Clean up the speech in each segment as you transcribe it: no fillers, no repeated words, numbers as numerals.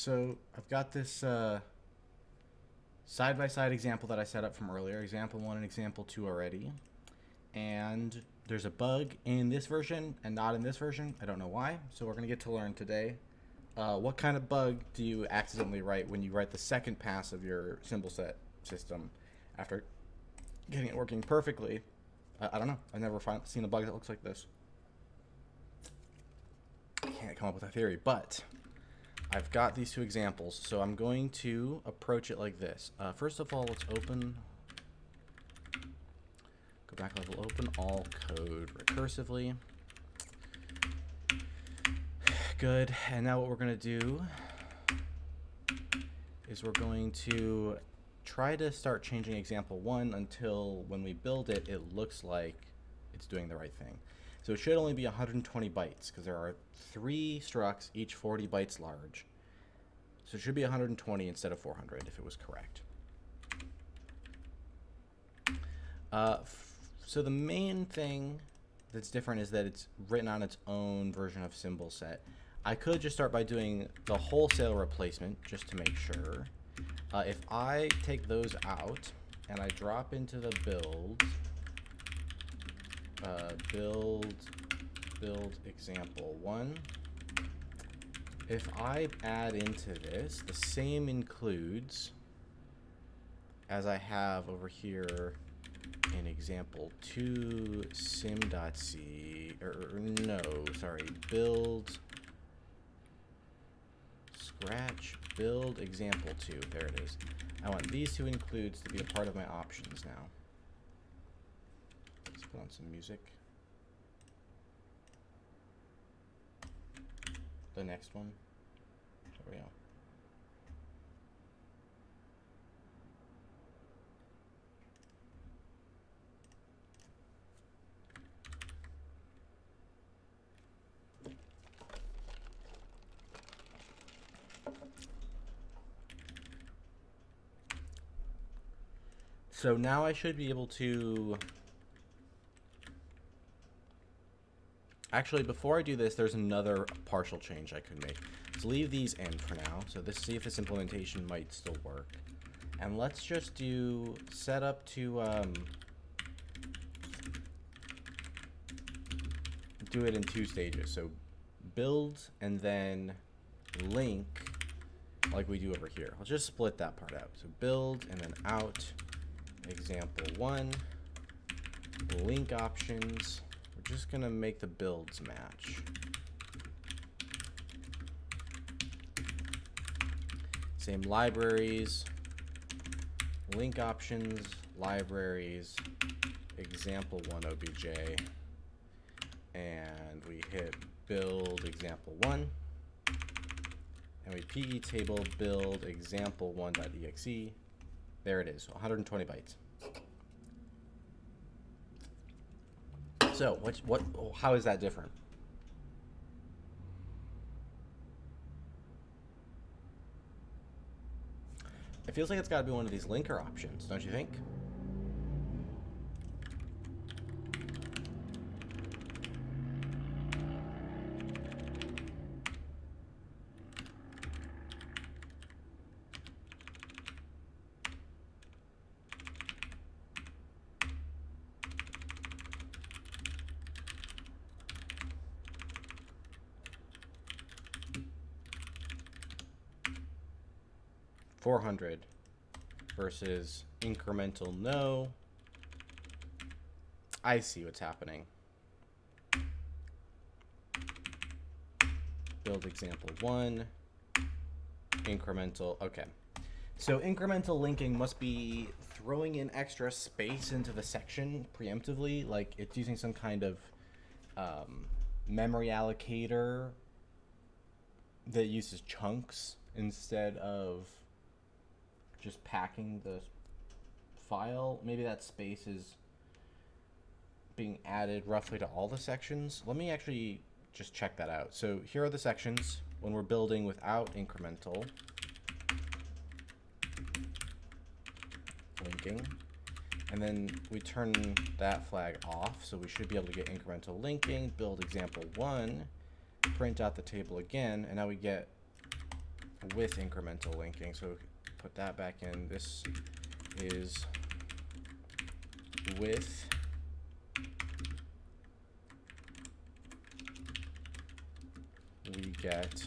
So I've got this side-by-side example that I set up from earlier, example 1 and example 2 already. And there's a bug in this version and not in this version. I don't know why. So we're going to get to learn today. What kind of bug do you accidentally write when you write the second pass of your symbol set system after getting it working perfectly? I don't know. I've never seen a bug that looks like this. I can't come up with a theory, but I've got these two examples, so I'm going to approach it like this. First of all, let's open, go back level, open all code recursively. Good, and now what we're going to do is we're going to try to start changing example 1 until when we build it, it looks like it's doing the right thing. So it should only be 120 bytes because there are 3 structs, each 40 bytes large. So it should be 120 instead of 400 if it was correct. So the main thing that's different is that it's written on its own version of symbol set. I could just start by doing the wholesale replacement just to make sure. If I take those out and I drop into the build example 1, if I add into this the same includes as I have over here in example 2 sim.c, build scratch build example 2. There it is. I want these two includes to be a part of my options now. Let's put on some music. The next one. There we go. So now I should be able to... Actually, before I do this, there's another partial change I could make. Let's leave these in for now. So see if this implementation might still work. And let's just do setup to do it in 2 stages. So build and then link like we do over here. I'll just split that part out. So build and then out example 1, link options. We're just gonna make the builds match. Same libraries, link options, libraries, example 1 obj, and we hit build example 1, and we pe table build example 1.exe. There it is, 120 bytes. So how is that different? It feels like it's got to be one of these linker options, don't you think? $400 versus incremental no. I see what's happening. Build example 1, incremental, okay. So incremental linking must be throwing in extra space into the section preemptively, like it's using some kind of memory allocator that uses chunks instead of just packing the file. Maybe that space is being added roughly to all the sections. Let me actually just check that out. So here are the sections when we're building without incremental linking. And then we turn that flag off, so we should be able to get incremental linking, build example 1, print out the table again, and now we get with incremental linking. So put that back in. This is with we get,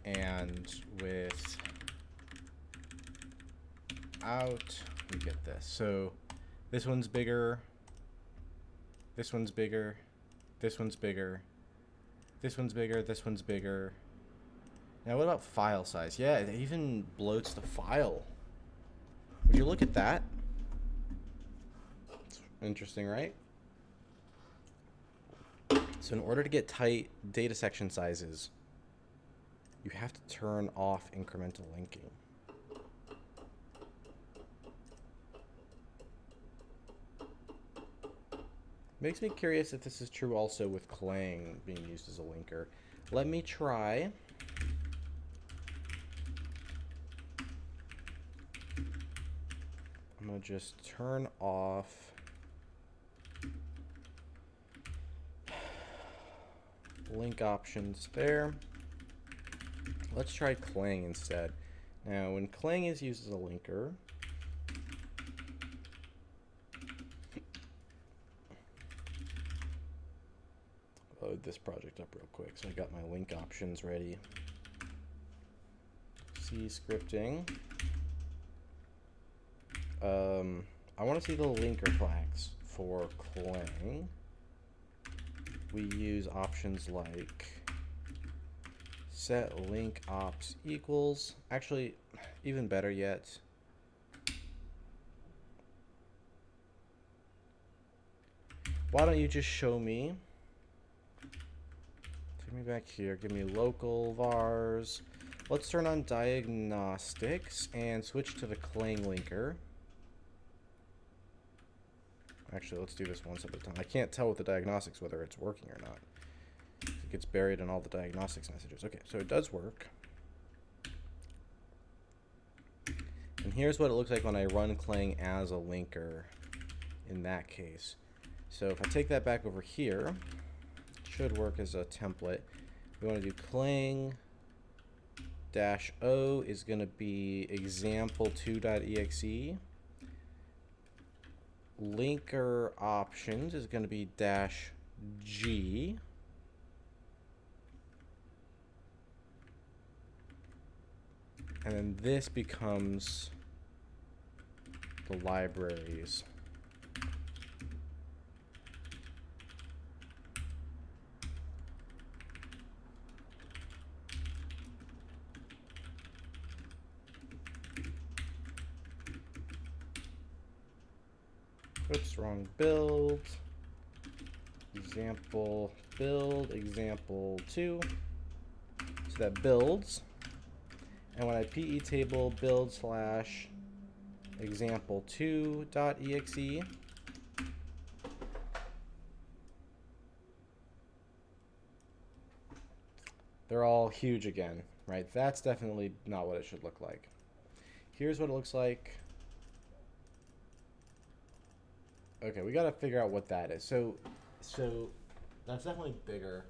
and with out we get this. So this one's bigger, this one's bigger, this one's bigger, this one's bigger, this one's bigger. Now what about file size? Yeah, it even bloats the file. Would you look at that? It's interesting, right? So in order to get tight data section sizes, you have to turn off incremental linking. Makes me curious if this is true also with Clang being used as a linker. Let me try. I'm gonna just turn off link options there. Let's try Clang instead. Now, when Clang is used as a linker, load this project up real quick. So I got my link options ready. C scripting. I want to see the linker flags for Clang. We use options like set link ops equals. Actually, even better yet, why don't you just show me? Take me back here. Give me local vars. Let's turn on diagnostics and switch to the Clang linker. Actually, let's do this one step at a time. I can't tell with the diagnostics whether it's working or not. It gets buried in all the diagnostics messages. Okay, so it does work. And here's what it looks like when I run Clang as a linker in that case. So if I take that back over here, it should work as a template. We want to do Clang -o is going to be example2.exe. Linker options is going to be -g. And then this becomes the libraries. Oops, wrong build. Example build, example2. So that builds. And when I PE table build slash example2.exe, they're all huge again, right? That's definitely not what it should look like. Here's what it looks like. Okay, we gotta figure out what that is. So that's definitely bigger.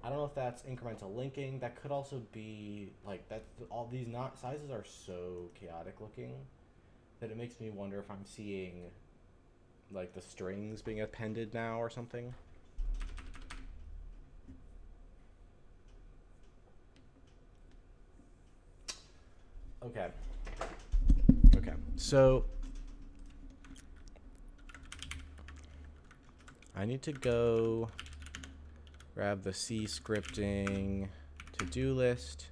I don't know if that's incremental linking. That could also be like that. All these sizes are so chaotic looking that it makes me wonder if I'm seeing like the strings being appended now or something. Okay. Okay. So I need to go grab the C scripting to-do list,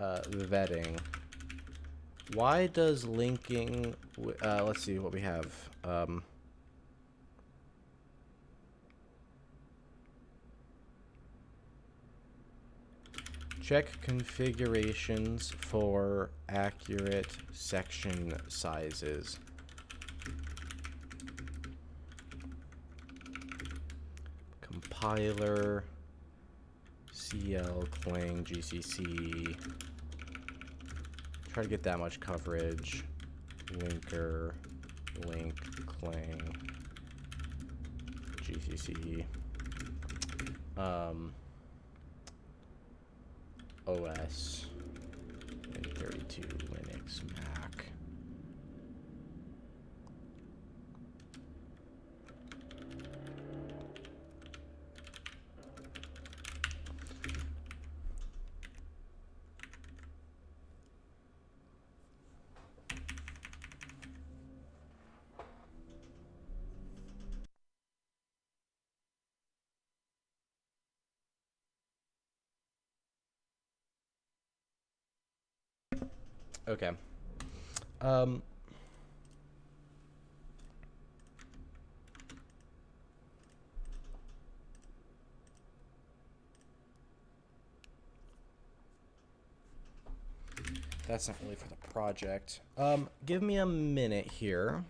vetting. Why does linking, let's see what we have. Check configurations for accurate section sizes. Compiler, CL, Clang, GCC. Try to get that much coverage. Linker, link, Clang, GCC. OS, Win32, Linux, Mac. Okay. Um, that's not really for the project. Give me a minute here.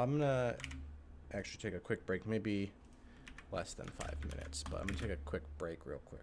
I'm gonna actually take a quick break, maybe less than 5 minutes, but I'm gonna take a quick break real quick.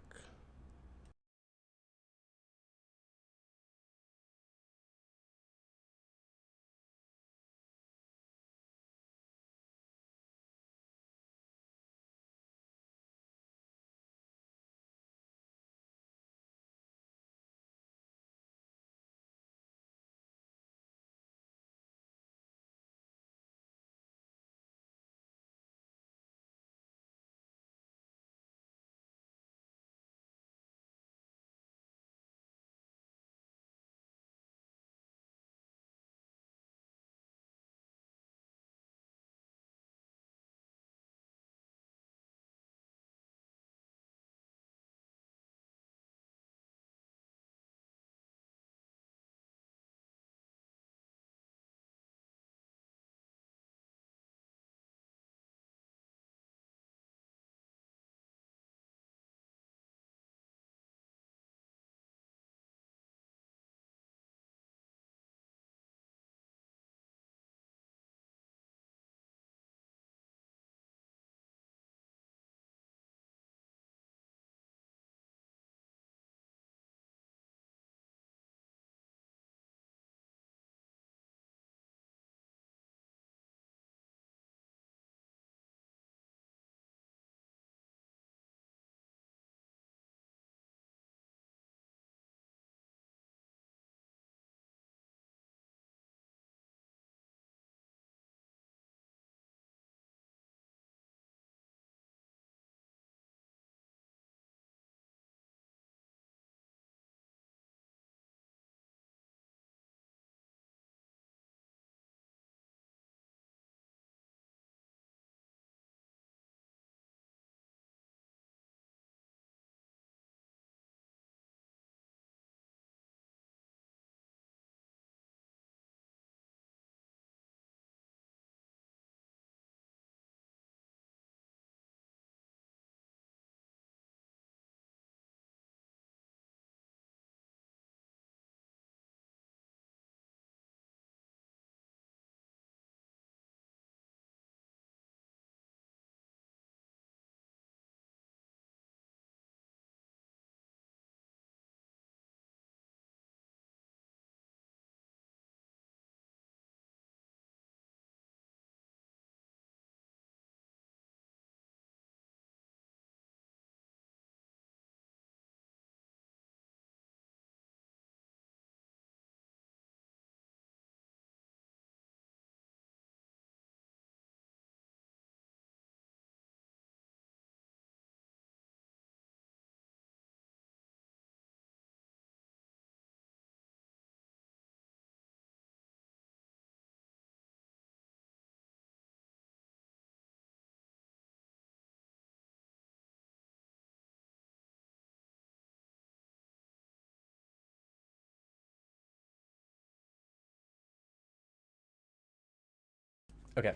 Okay.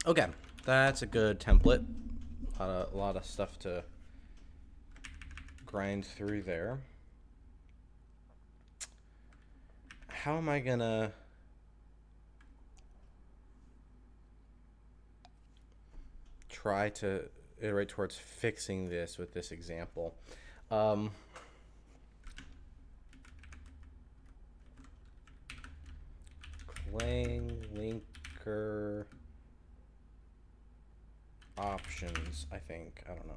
Okay, that's a good template. A lot of stuff to grind through there. How am I gonna try to iterate towards fixing this with this example? Clang linker options, I think. I don't know.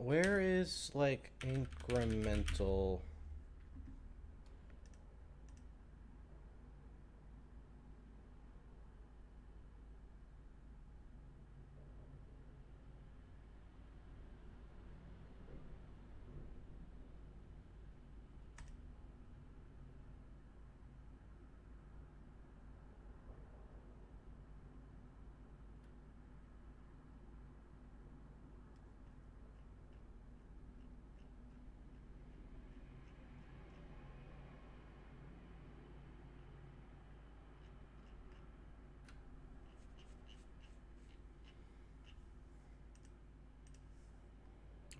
Where is like incremental?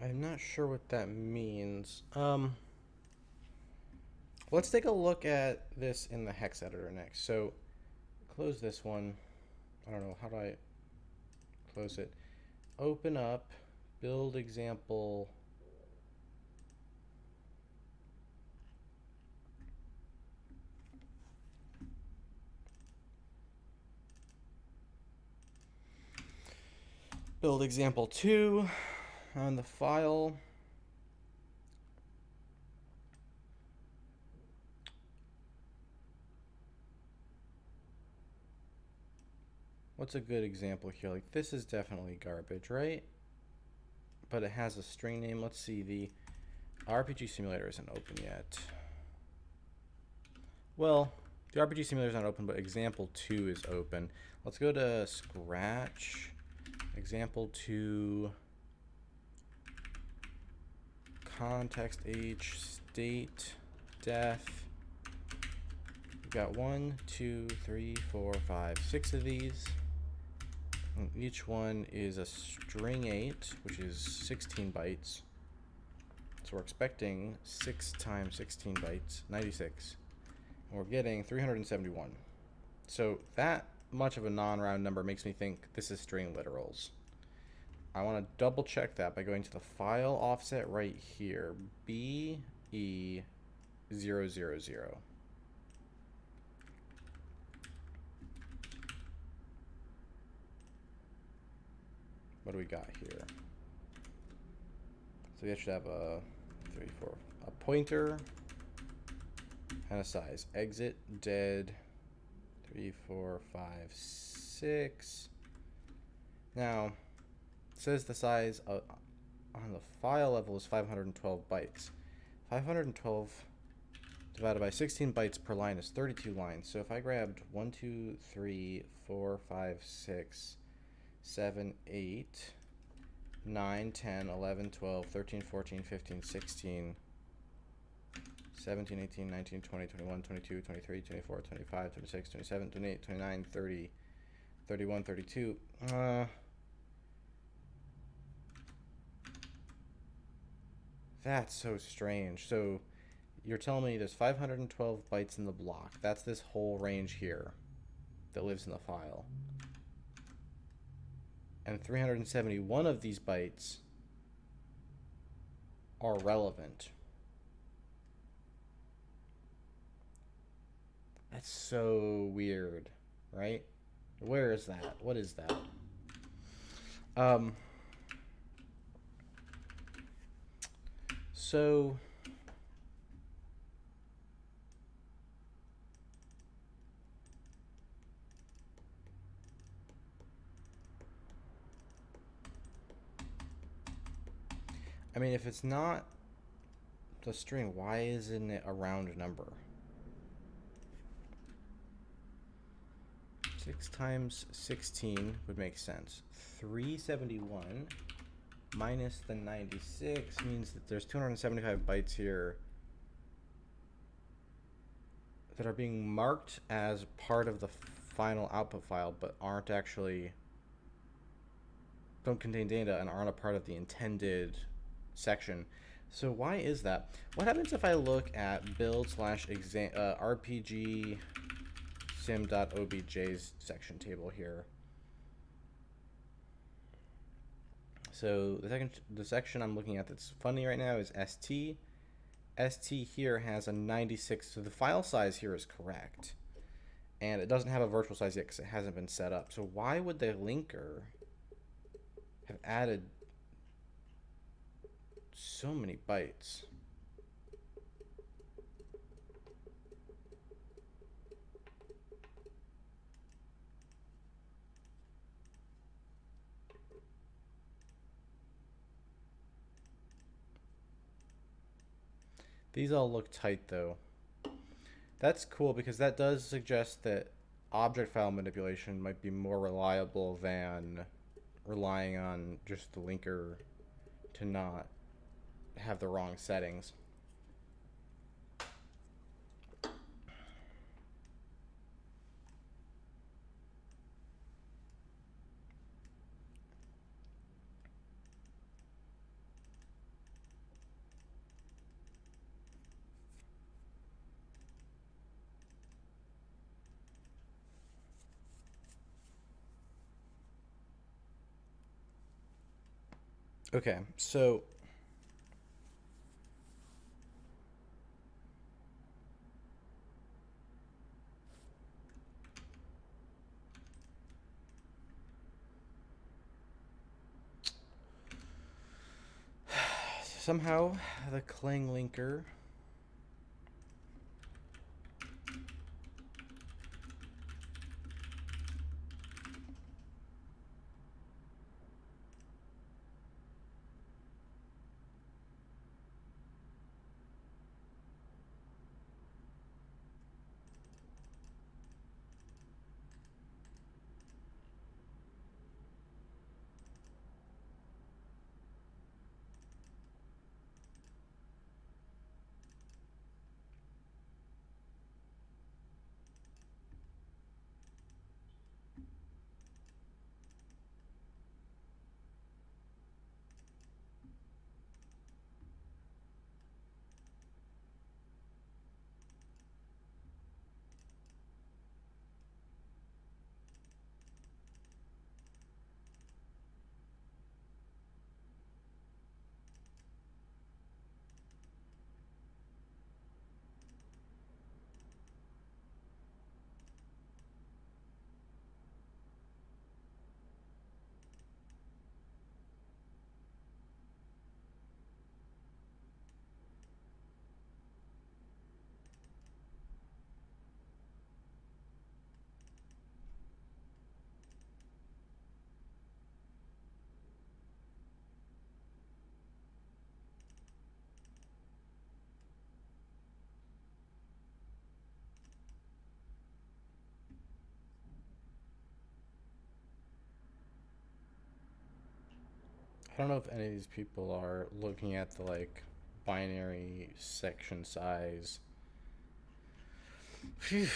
I'm not sure what that means. Let's take a look at this in the hex editor next. So close this one. I don't know, how do I close it? Open up, build example. Build example 2 on the file. What's a good example here? Like, this is definitely garbage, right? But it has a string name. Let's see, the RPG simulator isn't open yet. Well, the RPG simulator is not open, but example 2 is open. Let's go to Scratch, example 2, context H, state, def. We've got 1, 2, 3, 4, 5, 6 of these. And each one is a string 8, which is 16 bytes. So we're expecting 6 times 16 bytes, 96. And we're getting 371. So that much of a non-round number makes me think this is string literals. I want to double check that by going to the file offset right here, BE000. What do we got here? So we should have a a pointer and a size. Exit dead 3, 4, 5, 6. Now it says the size on the file level is 512 bytes. 512 divided by 16 bytes per line is 32 lines. So if I grabbed 1, 2, 3, 4, 5, 6, 7, 8, 9, 10, 11, 12, 13, 14, 15, 16, 17, 18, 19, 20, 21, 22, 23, 24, 25, 26, 27, 28, 29, 30, 31, 32. That's so strange. So you're telling me there's 512 bytes in the block. That's this whole range here that lives in the file. and 371 of these bytes are relevant. That's so weird, right? Where is that? What is that? So I mean, if it's not the string, why isn't it a round number? 6 times 16 would make sense. 371 minus the 96 means that there's 275 bytes here that are being marked as part of the final output file, but aren't actually, don't contain data and aren't a part of the intended section. So why is that? What happens if I look at build slash RPG sim.obj's section table here? So the section I'm looking at that's funny right now is ST. ST here has a 96, so the file size here is correct. And it doesn't have a virtual size yet because it hasn't been set up. So why would the linker have added so many bytes? These all look tight though. That's cool because that does suggest that object file manipulation might be more reliable than relying on just the linker to not have the wrong settings. Okay, so somehow the Clang linker I don't know if any of these people are looking at the like binary section size. Phew,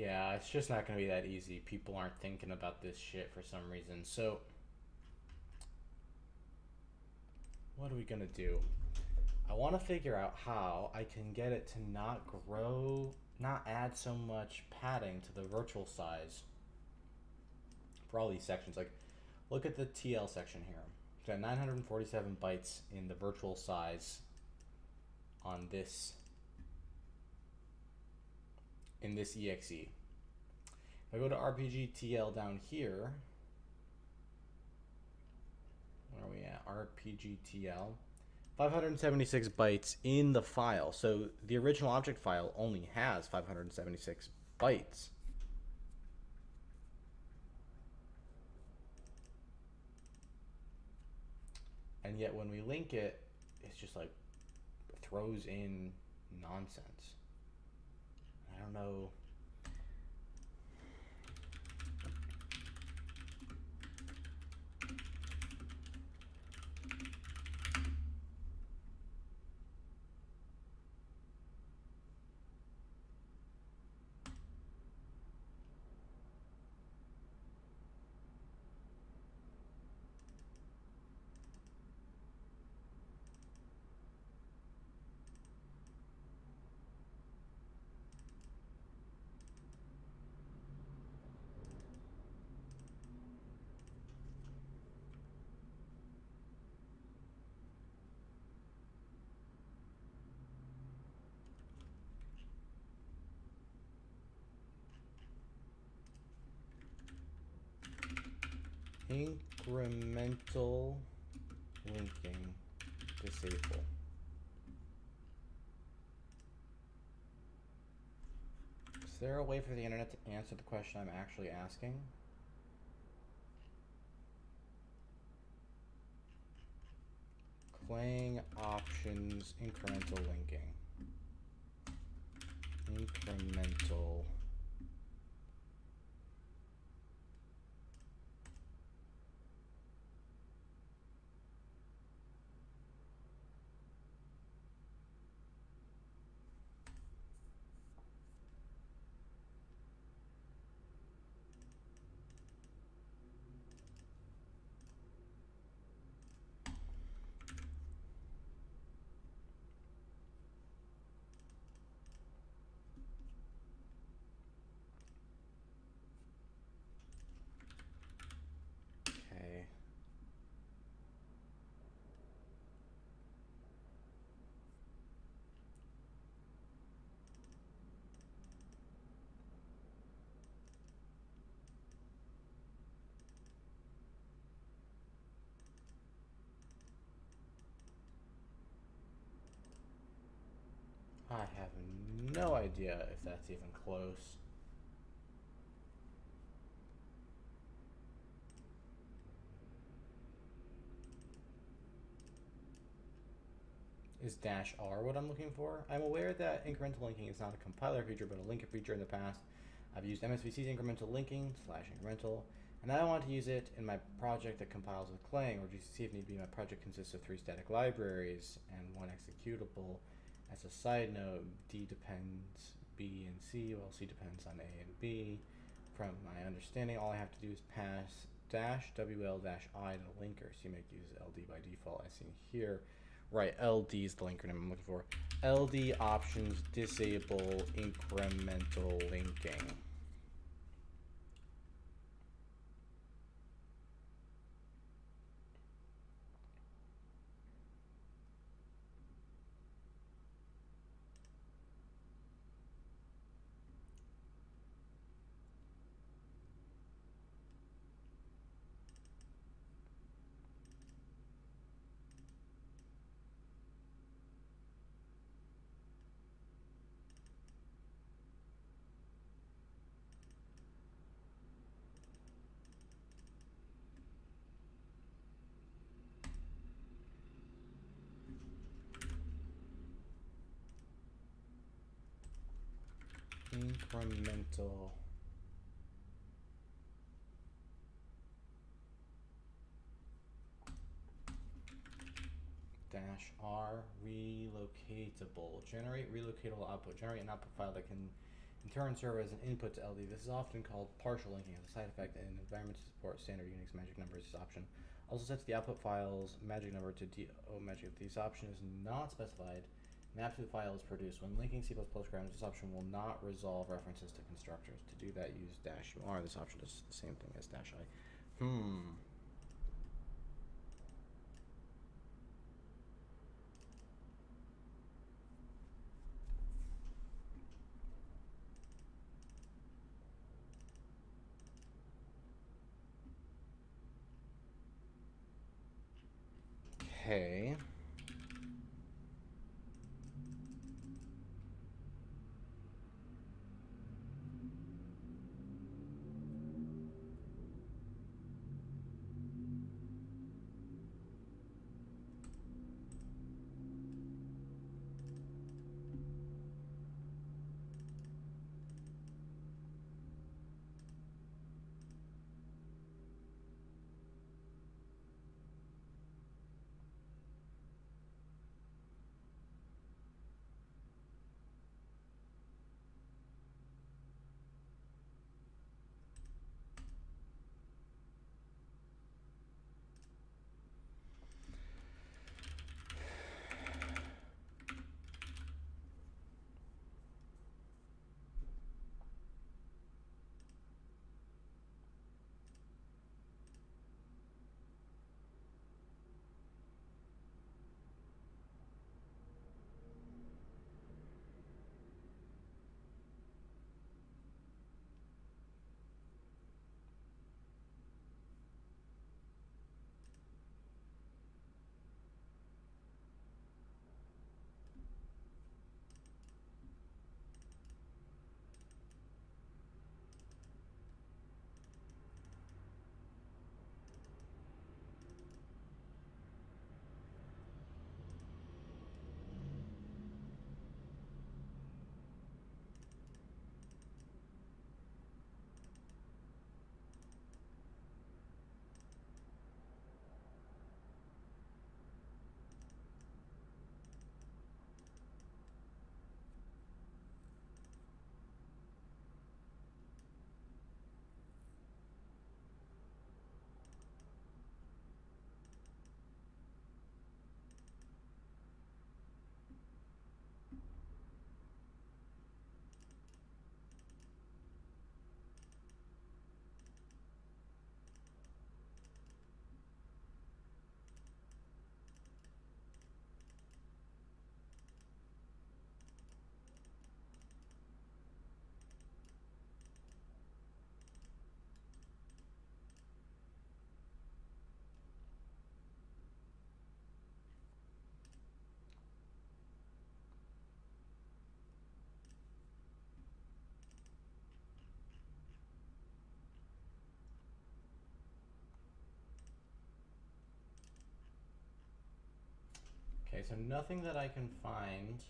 Yeah, it's just not gonna be that easy. People aren't thinking about this shit for some reason. So, what are we gonna do? I want to figure out how I can get it to not grow, not add so much padding to the virtual size for all these sections. Like, look at the TL section here. It's got 947 bytes in the virtual size on this, in this exe. If I go to RPGTL down here, where are we at? RPGTL. 576 bytes in the file. So the original object file only has 576 bytes. And yet when we link it, it's just like throws in nonsense. I don't know. Incremental linking disable. Is there a way for the internet to answer the question I'm actually asking? Clang options incremental linking. Incremental. Okay. I have no idea if that's even close. Is -R what I'm looking for? I'm aware that incremental linking is not a compiler feature, but a linker feature in the past. I've used MSVC's incremental linking /incremental, and I want to use it in my project that compiles with Clang, or GCC if need be. My project consists of 3 static libraries and 1 executable. As a side note, D depends B and C, while C depends on A and B. From my understanding, all I have to do is pass -WL-I to the linker, so you make use LD by default as seen here. Right, LD is the linker name I'm looking for. LD options disable incremental linking. Incremental -R relocatable. Generate relocatable output. Generate an output file that can in turn serve as an input to LD. This is often called partial linking as a side effect in environments to support standard Unix magic numbers. This option also sets the output file's magic number to DO magic. This option is not specified. Map to the file is produced. When linking C++ programs, this option will not resolve references to constructors. To do that, use -UR. This option does the same thing as -I. Okay. Okay, so nothing that I can find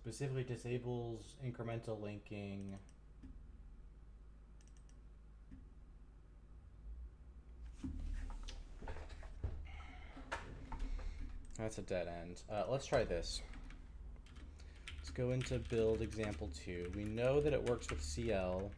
specifically disables incremental linking. That's a dead end. Let's try this. Let's go into build example 2. We know that it works with CL.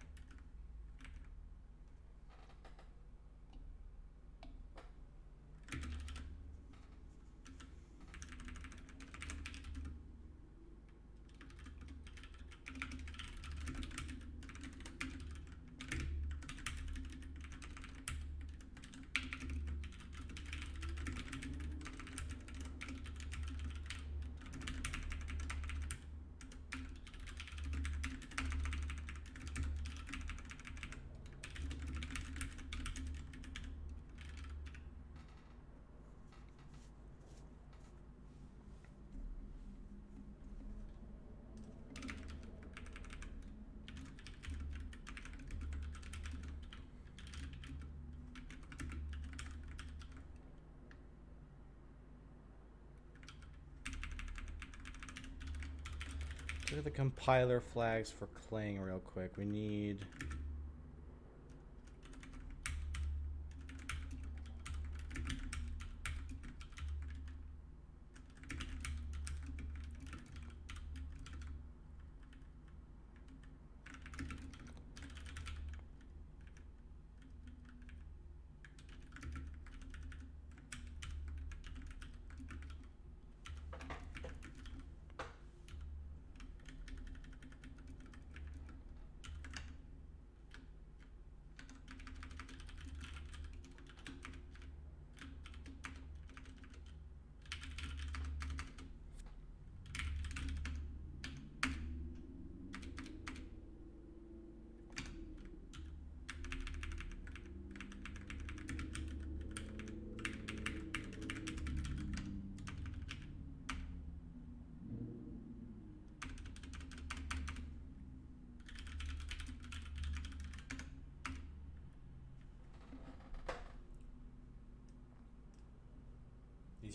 Look at the compiler flags for Clang real quick. We need...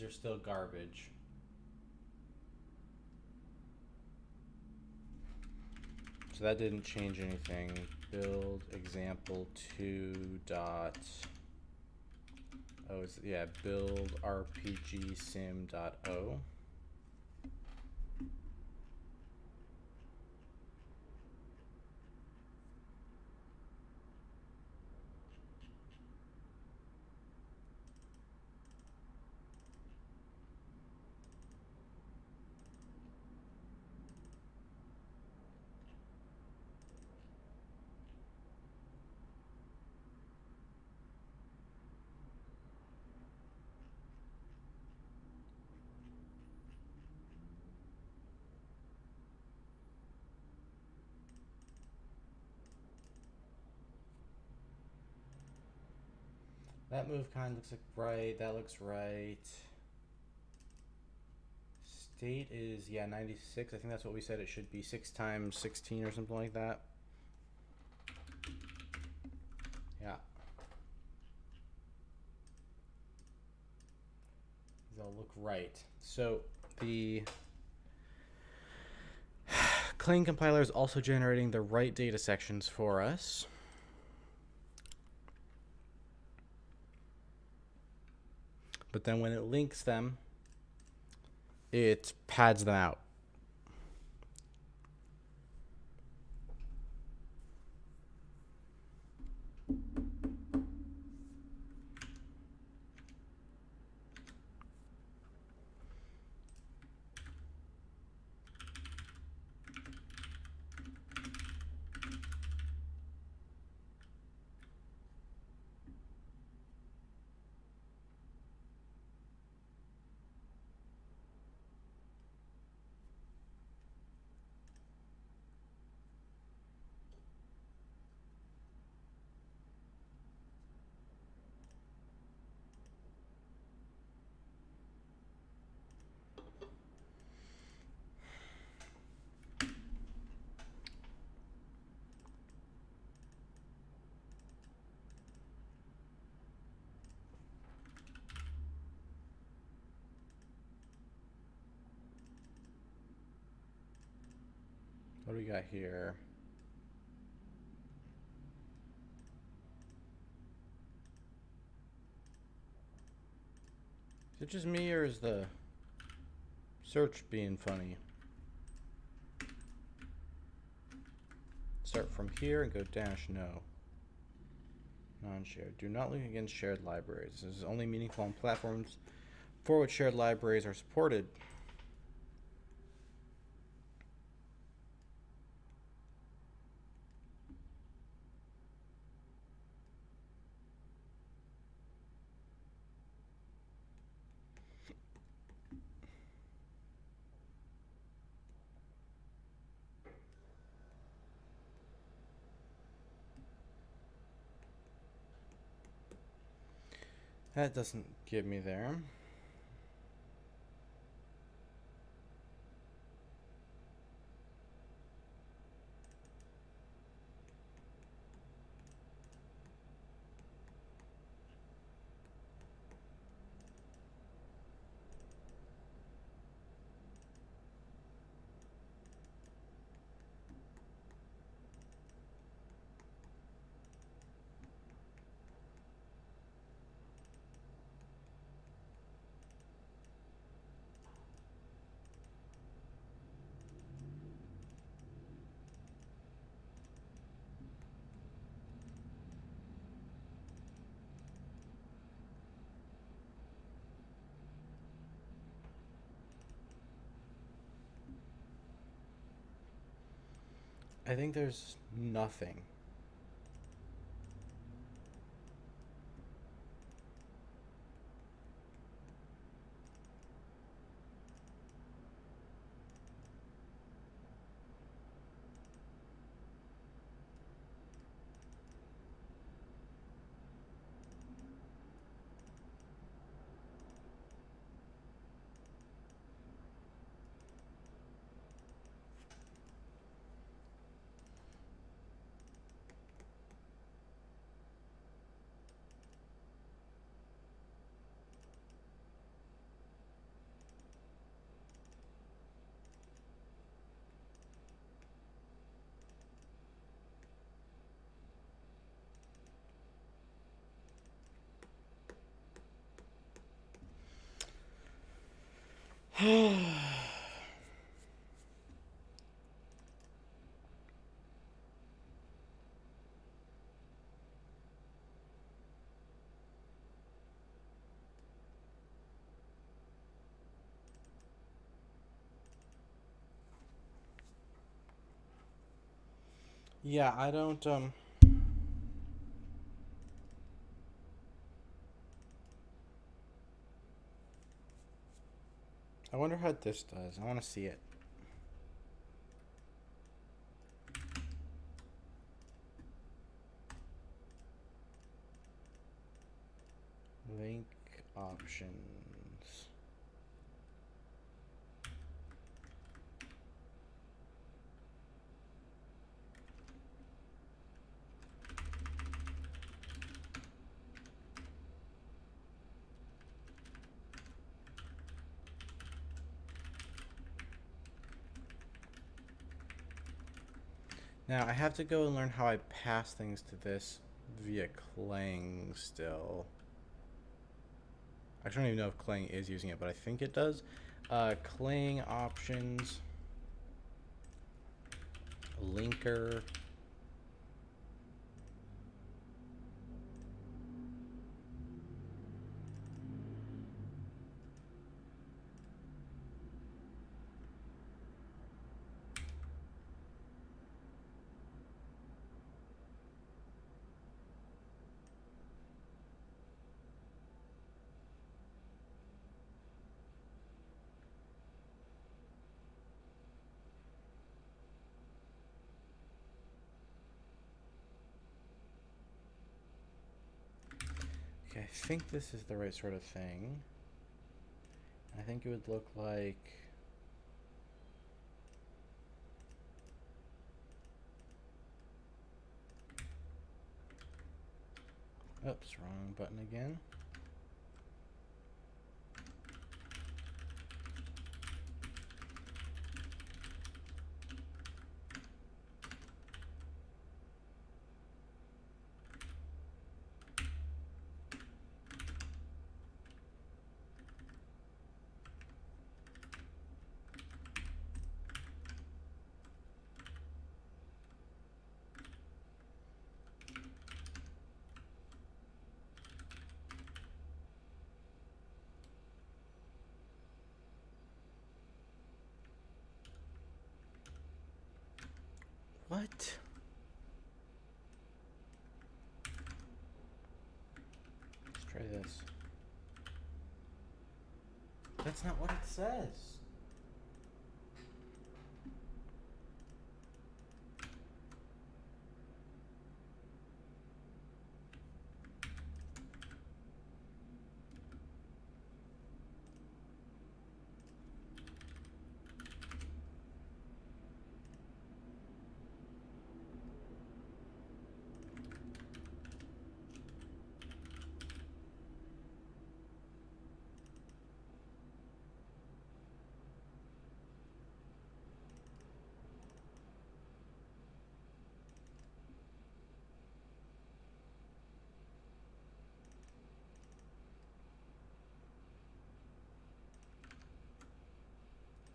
these are still garbage. So that didn't change anything. Build example 2 dot, oh, yeah, build RPG sim dot o. That move kind of looks like right. That looks right. State is, yeah, 96. I think that's what we said it should be. 6 times 16 or something like that. Yeah. These all look right. So the Clang compiler is also generating the right data sections for us. But then when it links them, it pads them out. What do we got here? Is it just me, or is the search being funny? Start from here and go dash no. Non-shared. Do not link against shared libraries. This is only meaningful on platforms for which shared libraries are supported. That doesn't get me there. I think there's nothing. Yeah, I don't I wonder how this does. I want to see it. Link options. Now, I have to go and learn how I pass things to this via Clang still. I don't even know if Clang is using it, but I think it does. Clang options. Linker. Okay, I think this is the right sort of thing. I think it would look like... Oops, wrong button again. What? Let's try this. That's not what it says.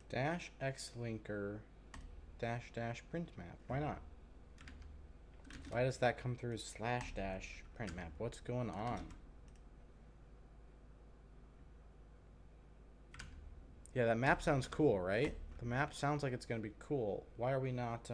Dash X linker dash dash print map. Why not? Why does that come through as slash dash print map? What's going on? Yeah, that map sounds cool, right? The map sounds like it's gonna be cool. Why are we not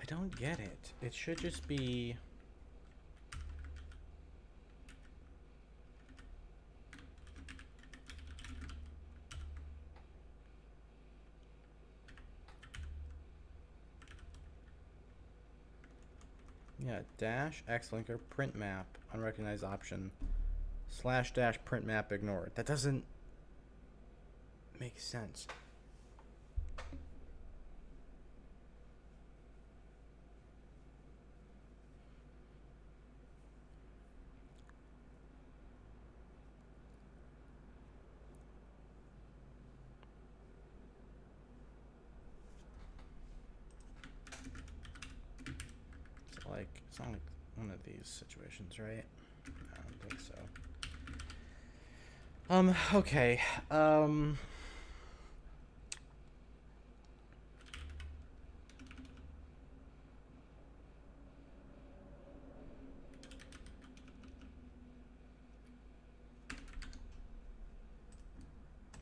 I don't get it. It should just be... Yeah, dash X linker print map unrecognized option slash dash print map ignored. That doesn't make sense. It's not like one of these situations, right? I don't think so. Okay.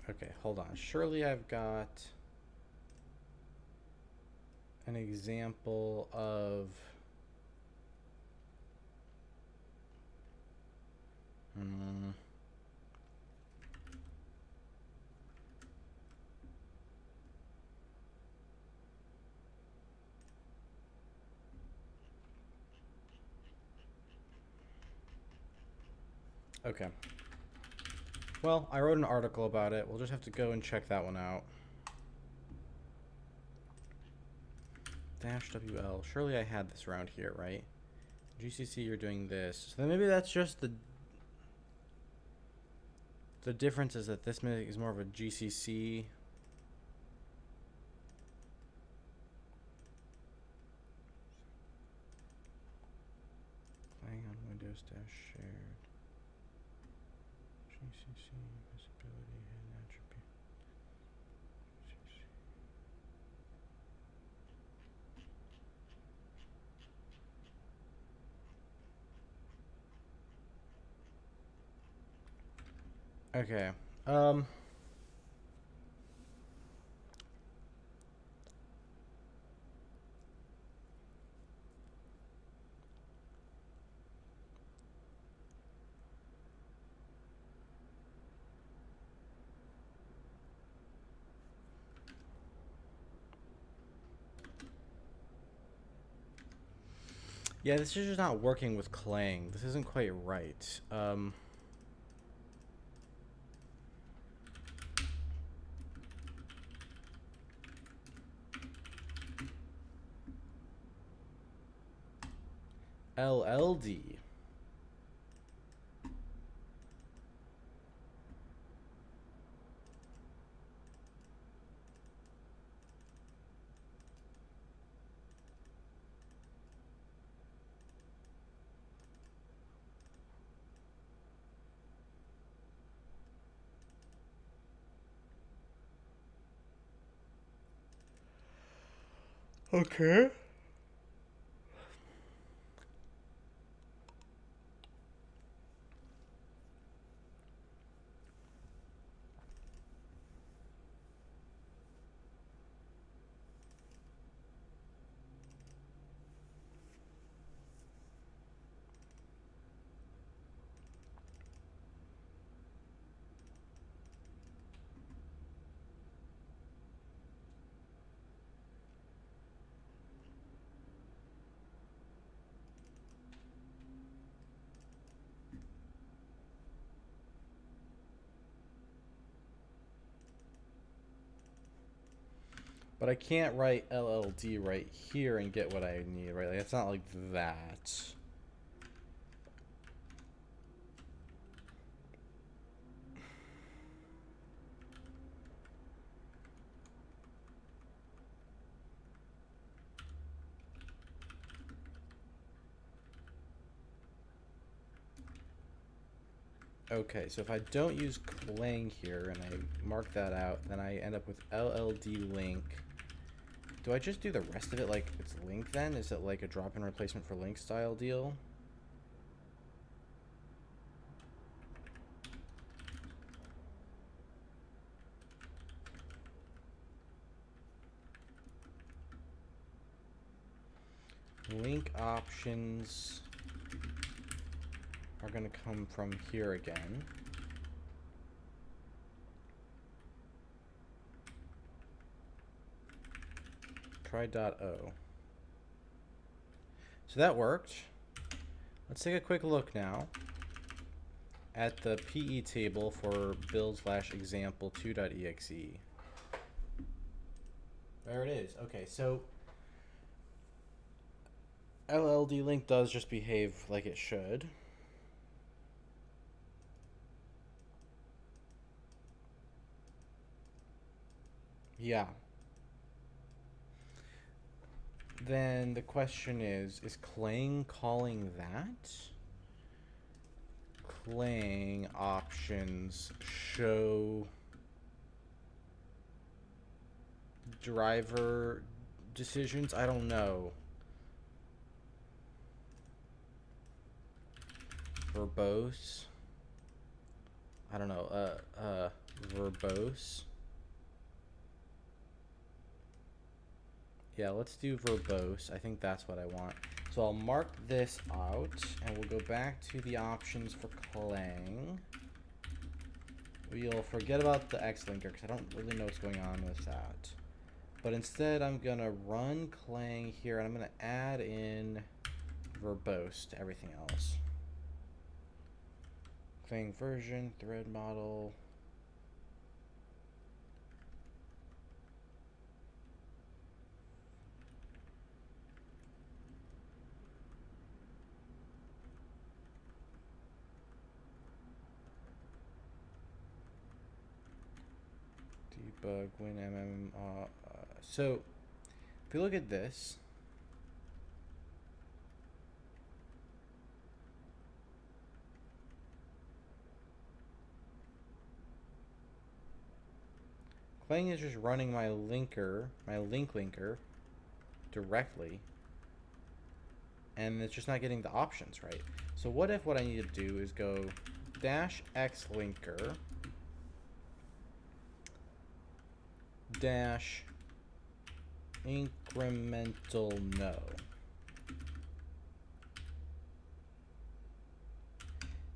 Okay, hold on. Surely I've got an example of... Okay. Well, I wrote an article about it. We'll just have to go and check that one out. Dash WL. Surely I had this around here, right? GCC, you're doing this. So then maybe that's just the difference is that this is more of a GCC. Playing on Windows dash shared. GCC visibility hidden attribute. Okay. Yeah, this is just not working with Clang. This isn't quite right. LLD. Okay. But I can't write LLD right here and get what I need, right? Like, it's not like that. Okay, so if I don't use Clang here and I mark that out, then I end up with LLD link. Do I just do the rest of it like it's link then? Is it like a drop-in replacement for link style deal? Link options are going to come from here again. Try.o. So that worked. Let's take a quick look now at the PE table for build/example2.exe. There it is. Okay, so LLD link does just behave like it should. Yeah. then the question is Clang calling that? Clang options show driver decisions? I don't know. Verbose? I don't know. Verbose? Yeah, let's do verbose. I think that's what I want. So I'll mark this out, and we'll go back to the options for Clang. We'll forget about the X-Linker, because I don't really know what's going on with that. But instead, I'm going to run Clang here, and I'm going to add in verbose to everything else. Clang version, thread model. Debug win so if you look at this, Clang is just running my linker, my link linker directly, and it's just not getting the options right. So what if what I need to do is go -x linker dash incremental no.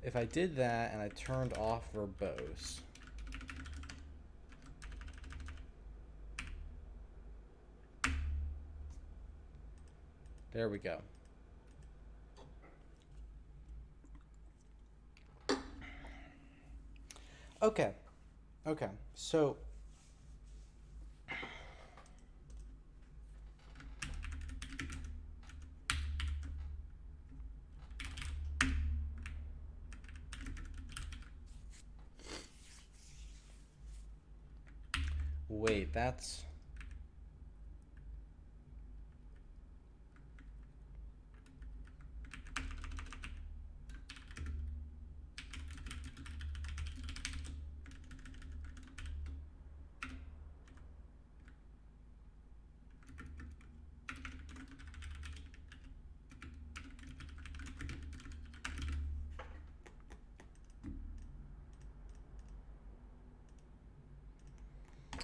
If I did that and I turned off verbose, there we go. Okay, so wait, that's...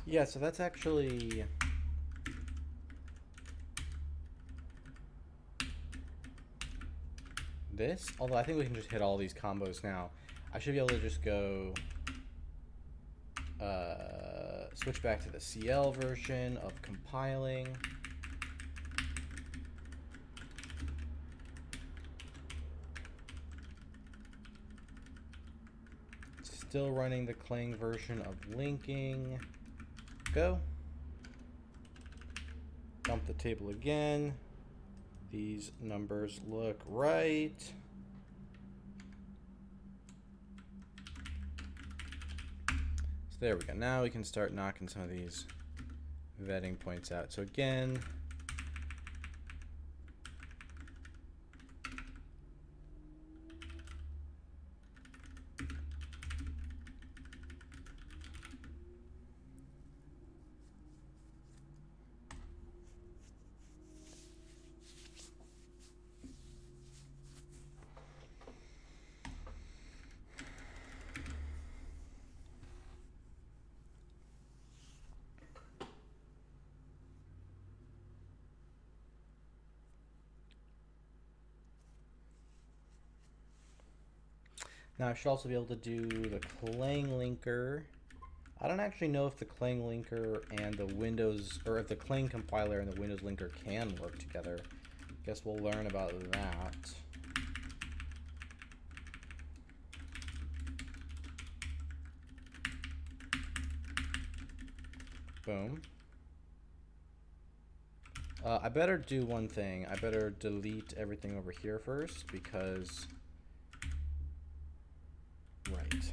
Yeah, so that's actually... this? Although I think we can just hit all these combos now. I should be able to just go... switch back to the CL version of compiling. Still running the Clang version of linking. Go. Dump the table again. These numbers look right. So there we go. Now we can start knocking some of these vetting points out. So again, now I should also be able to do the Clang linker. I don't actually know if the Clang linker and the Windows, or if the Clang compiler and the Windows linker can work together. Guess we'll learn about that. Boom. I better do one thing. I better delete everything over here first, because... Right.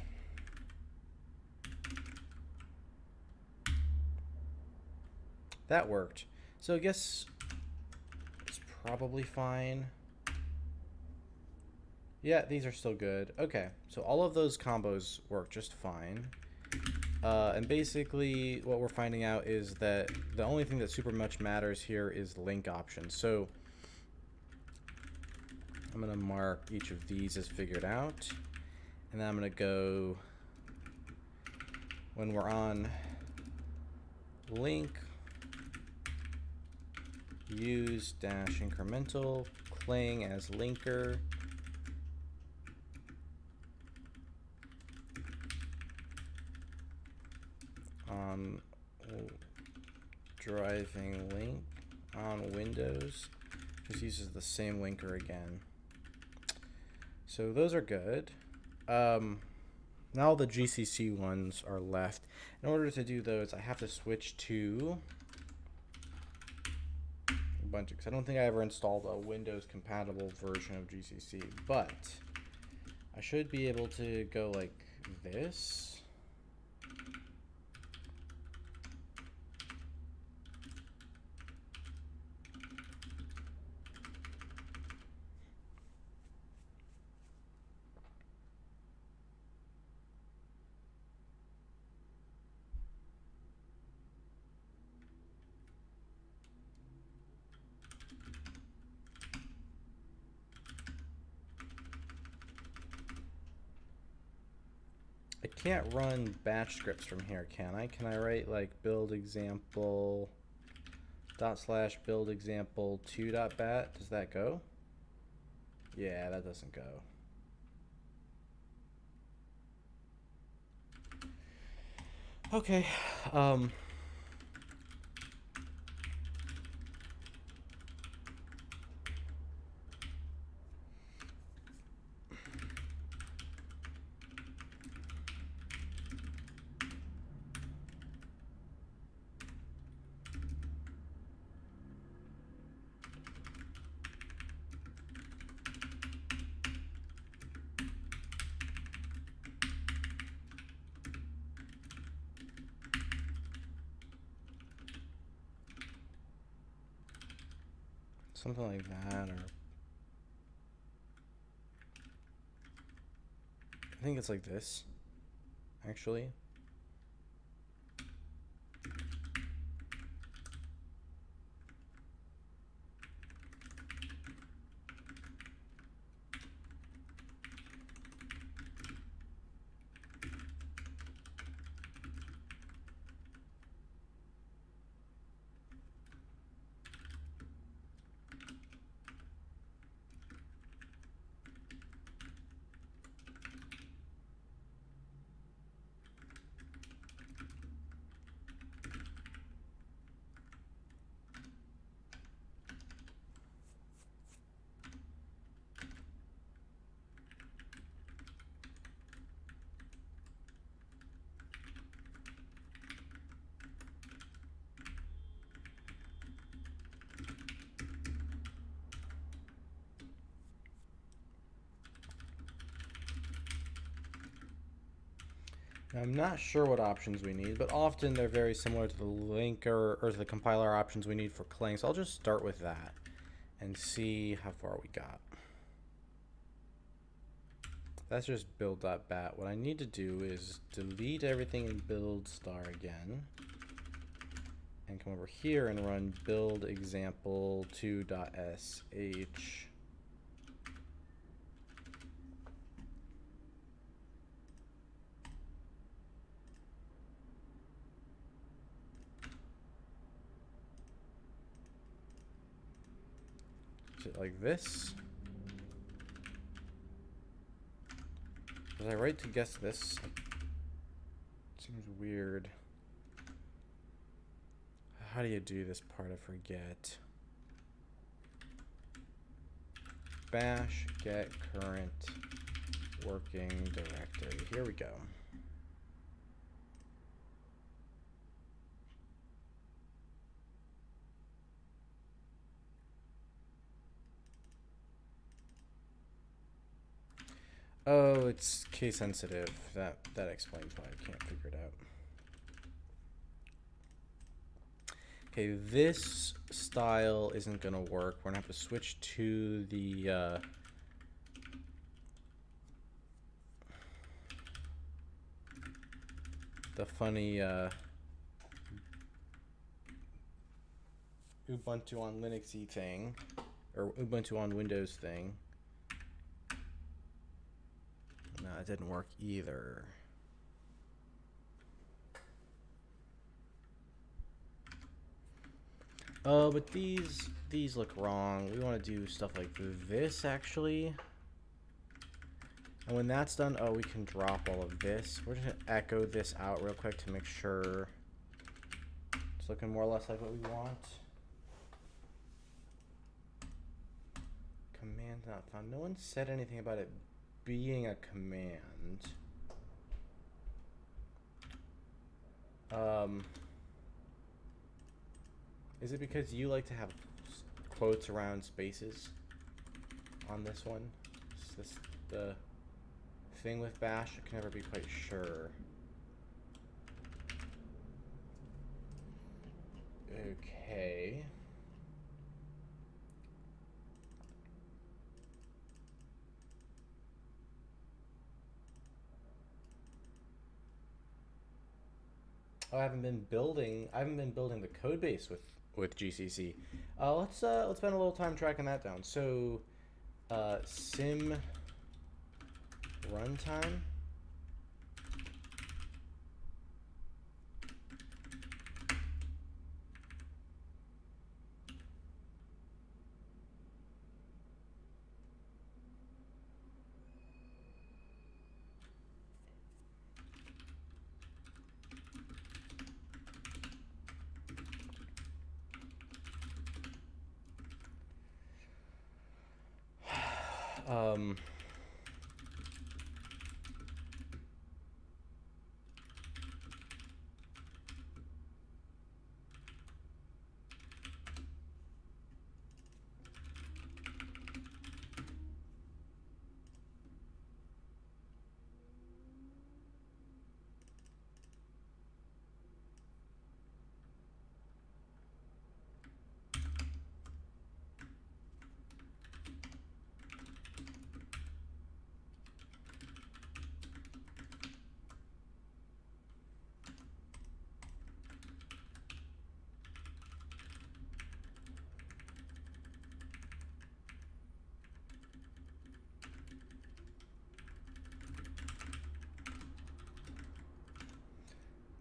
That worked. So I guess probably fine. Yeah, these are still good. Okay, so all of those combos work just fine. And basically what we're finding out is that the only thing that super much matters here is link options. So I'm going to mark each of these as figured out. And then I'm going to go, when we're on link, use dash incremental, cling as linker. On driving link on Windows, just uses the same linker again. So those are good. Now the GCC ones are left. In order to do those, I have to switch to Ubuntu, because I don't think I ever installed a Windows compatible version of GCC, but I should be able to go like this. I can't run batch scripts from here, can I? Can I write like build example / build example 2.bat? Does that go? Yeah, that doesn't go. Okay. Something like that, or I think it's like this, actually. Now, I'm not sure what options we need, but often they're very similar to the linker or to the compiler options we need for Clang. So I'll just start with that and see how far we got. That's just build.bat. What I need to do is delete everything in build star again and come over here and run build example 2.sh. Is it like this? Was I right to guess this? Seems weird. How do you do this part? I forget. Bash get current working directory. Here we go. Oh, it's case sensitive. That explains why I can't figure it out. Okay, this style isn't gonna work. We're gonna have to switch to the funny Ubuntu on Linuxy thing, or Ubuntu on Windows thing. No, it didn't work either. Oh, but these look wrong. We want to do stuff like this, actually. And when that's done, oh, we can drop all of this. We're just going to echo this out real quick to make sure it's looking more or less like what we want. Command not found. No one said anything about it being a command. Is it because you like to have quotes around spaces on this one? Is this the thing with Bash? I can never be quite sure. Okay. Oh, I haven't been building the code base with GCC. Let's spend a little time tracking that down. So, sim runtime. um.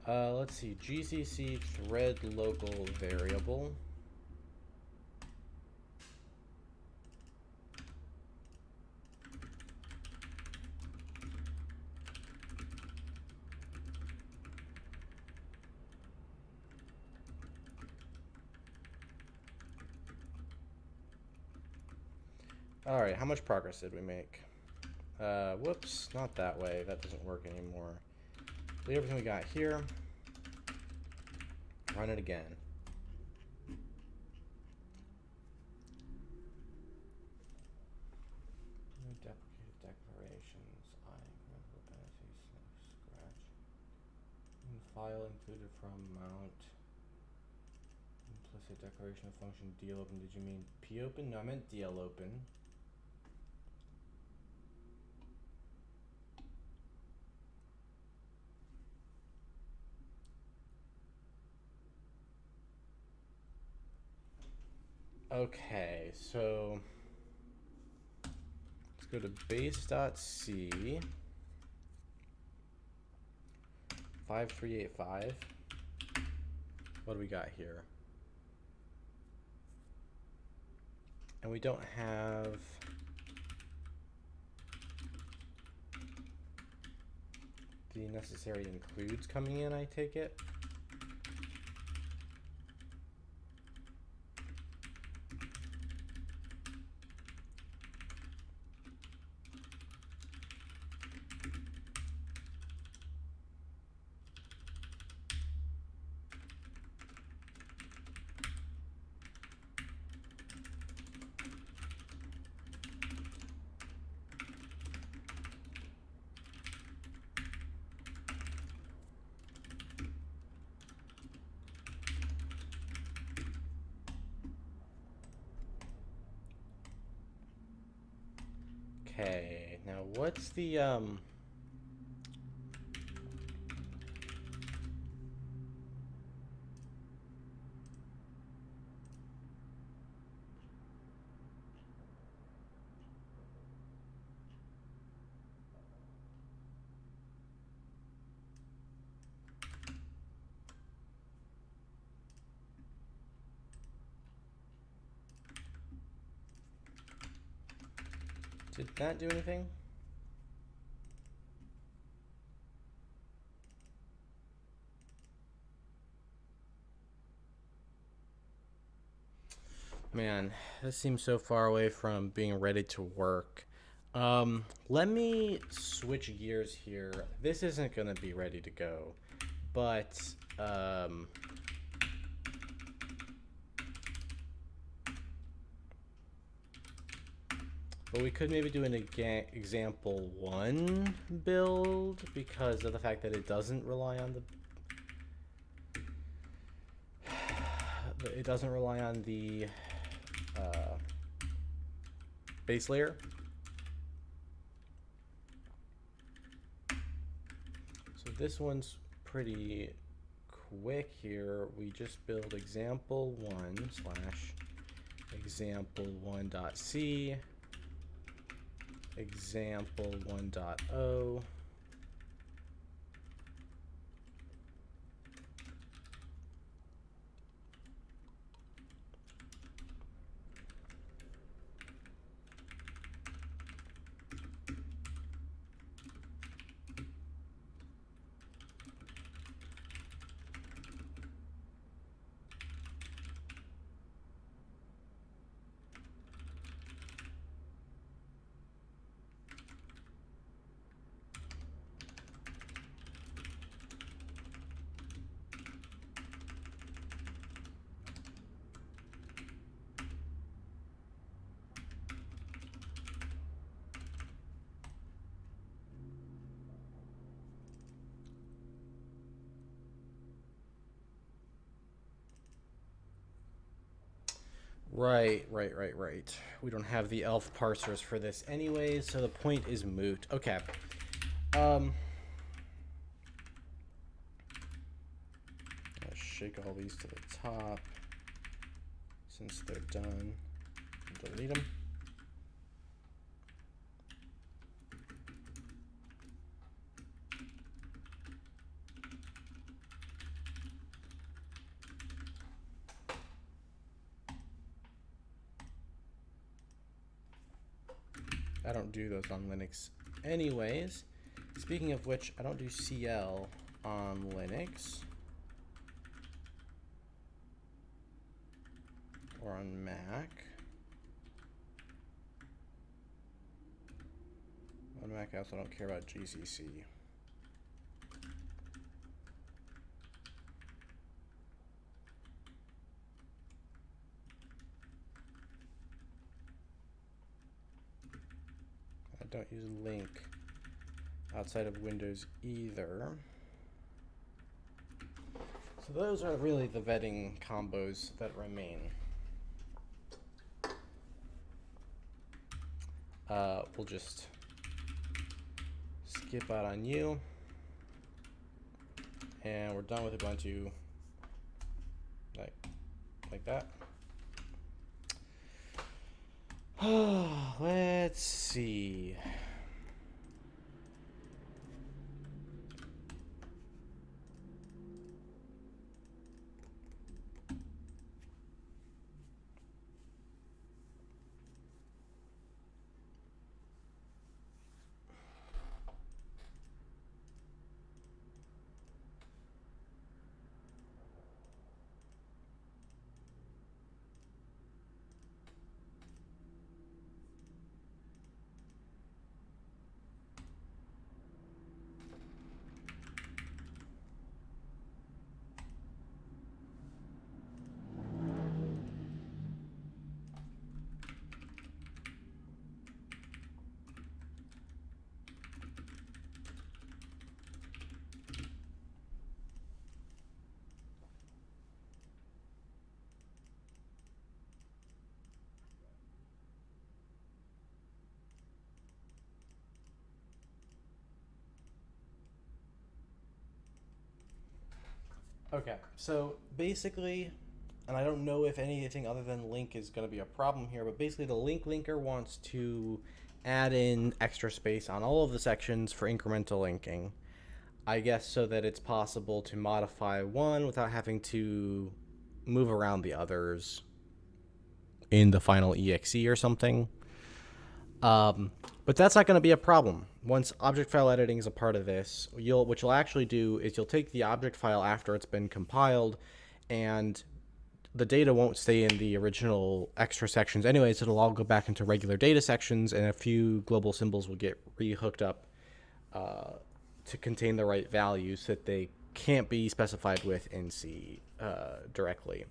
Let's see, GCC thread local variable. All right, how much progress did we make? Whoops, not that way. That doesn't work anymore. Leave everything we got here. Run it again. No deprecated declarations. Scratch. File included from mount. Implicit declaration of function dopen. Did you mean popen? No, I meant dopen. Okay, so let's go to base.c 5385. What do we got here? And we don't have the necessary includes coming in, I take it. Okay, now what's the did that do anything? Man, this seems so far away from being ready to work. Let me switch gears here. This isn't gonna be ready to go, but but we could maybe do an example 1 build because of the fact that it doesn't rely on the base layer. So this one's pretty quick here. We just build example1 slash example1.c example1.o. Right. We don't have the elf parsers for this anyways, so the point is moot. Okay. I'll shake all these to the top since they're done. Delete them. I don't do those on Linux anyways. Speaking of which, I don't do CL on Linux or on Mac. On Mac, I also don't care about GCC. I don't use Link outside of Windows either. So those are really the vetting combos that remain. We'll just skip out on you. And we're done with Ubuntu like that. Let's see. Okay, so basically, and I don't know if anything other than link is going to be a problem here, but basically the link linker wants to add in extra space on all of the sections for incremental linking. I guess so that it's possible to modify one without having to move around the others in the final exe or something. But that's not going to be a problem. Once object file editing is a part of this, what you'll actually do is you'll take the object file after it's been compiled, and the data won't stay in the original extra sections anyways. It'll all go back into regular data sections, and a few global symbols will get re-hooked up to contain the right values that they can't be specified with in C directly.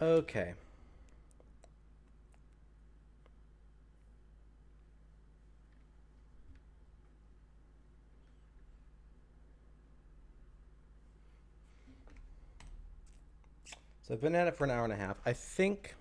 Okay. So I've been at it for an hour and a half. I think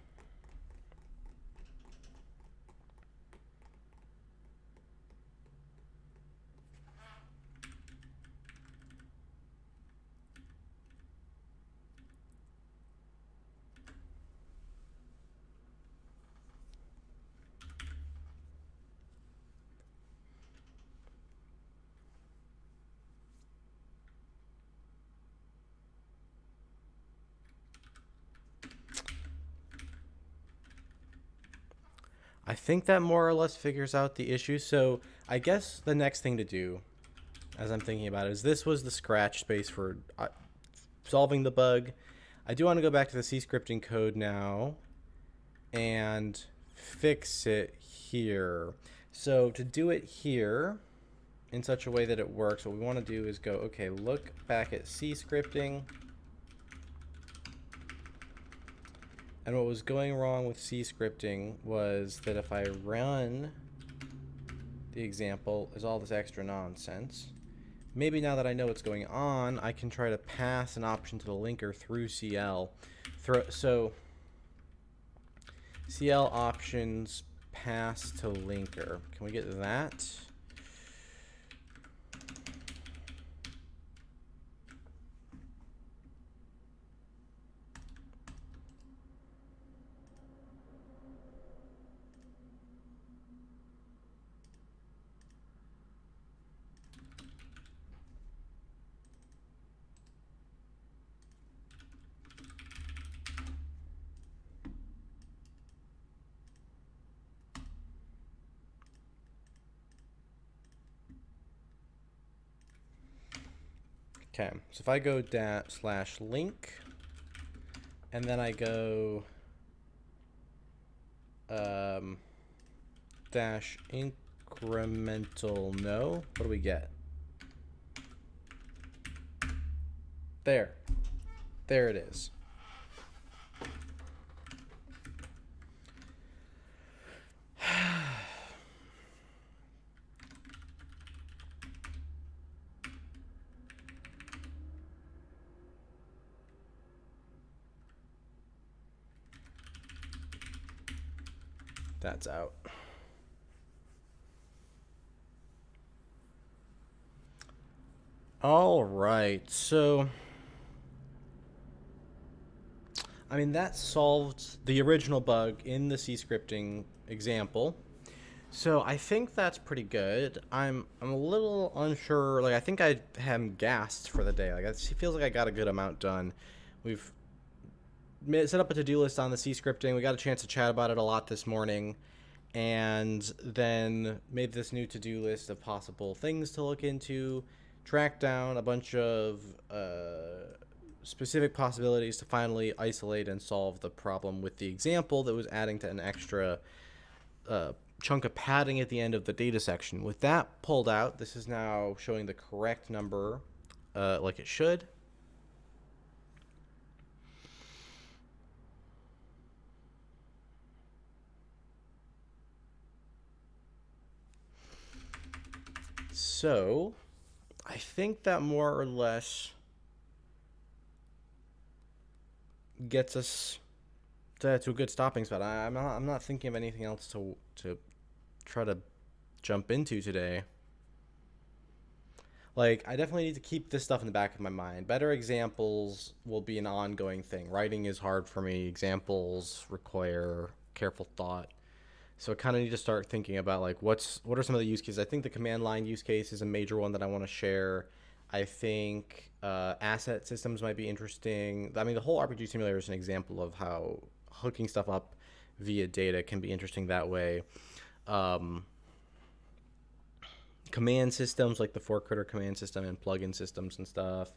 that more or less figures out the issue. So I guess the next thing to do, as I'm thinking about it, is this was the scratch space for solving the bug. I do want to go back to the C scripting code now and fix it here. So to do it here in such a way that it works, what we want to do is go, okay, look back at C scripting. And what was going wrong with C scripting was that if I run the example, is all this extra nonsense. Maybe now that I know what's going on, I can try to pass an option to the linker through CL. So CL options pass to linker. Can we get that? Okay, so if I go /link, and then I go dash incremental no, what do we get? There it is. That's out. All right, so I mean that solved the original bug in the C scripting example. So I think that's pretty good. I'm a little unsure. Like I think I am gassed for the day. Like it feels like I got a good amount done. We've set up a to-do list on the C scripting. We got a chance to chat about it a lot this morning, and then made this new to-do list of possible things to look into, track down a bunch of specific possibilities to finally isolate and solve the problem with the example that was adding to an extra chunk of padding at the end of the data section. With that pulled out, this is now showing the correct number like it should. So I think that more or less gets us to a good stopping spot. I'm not thinking of anything else to try to jump into today. Like, I definitely need to keep this stuff in the back of my mind. Better examples will be an ongoing thing. Writing is hard for me. Examples require careful thought. So I kind of need to start thinking about like what are some of the use cases. I think the command line use case is a major one that I want to share. I think asset systems might be interesting. I mean, the whole RPG simulator is an example of how hooking stuff up via data can be interesting that way. Command systems like the ForCritter command system and plugin systems and stuff.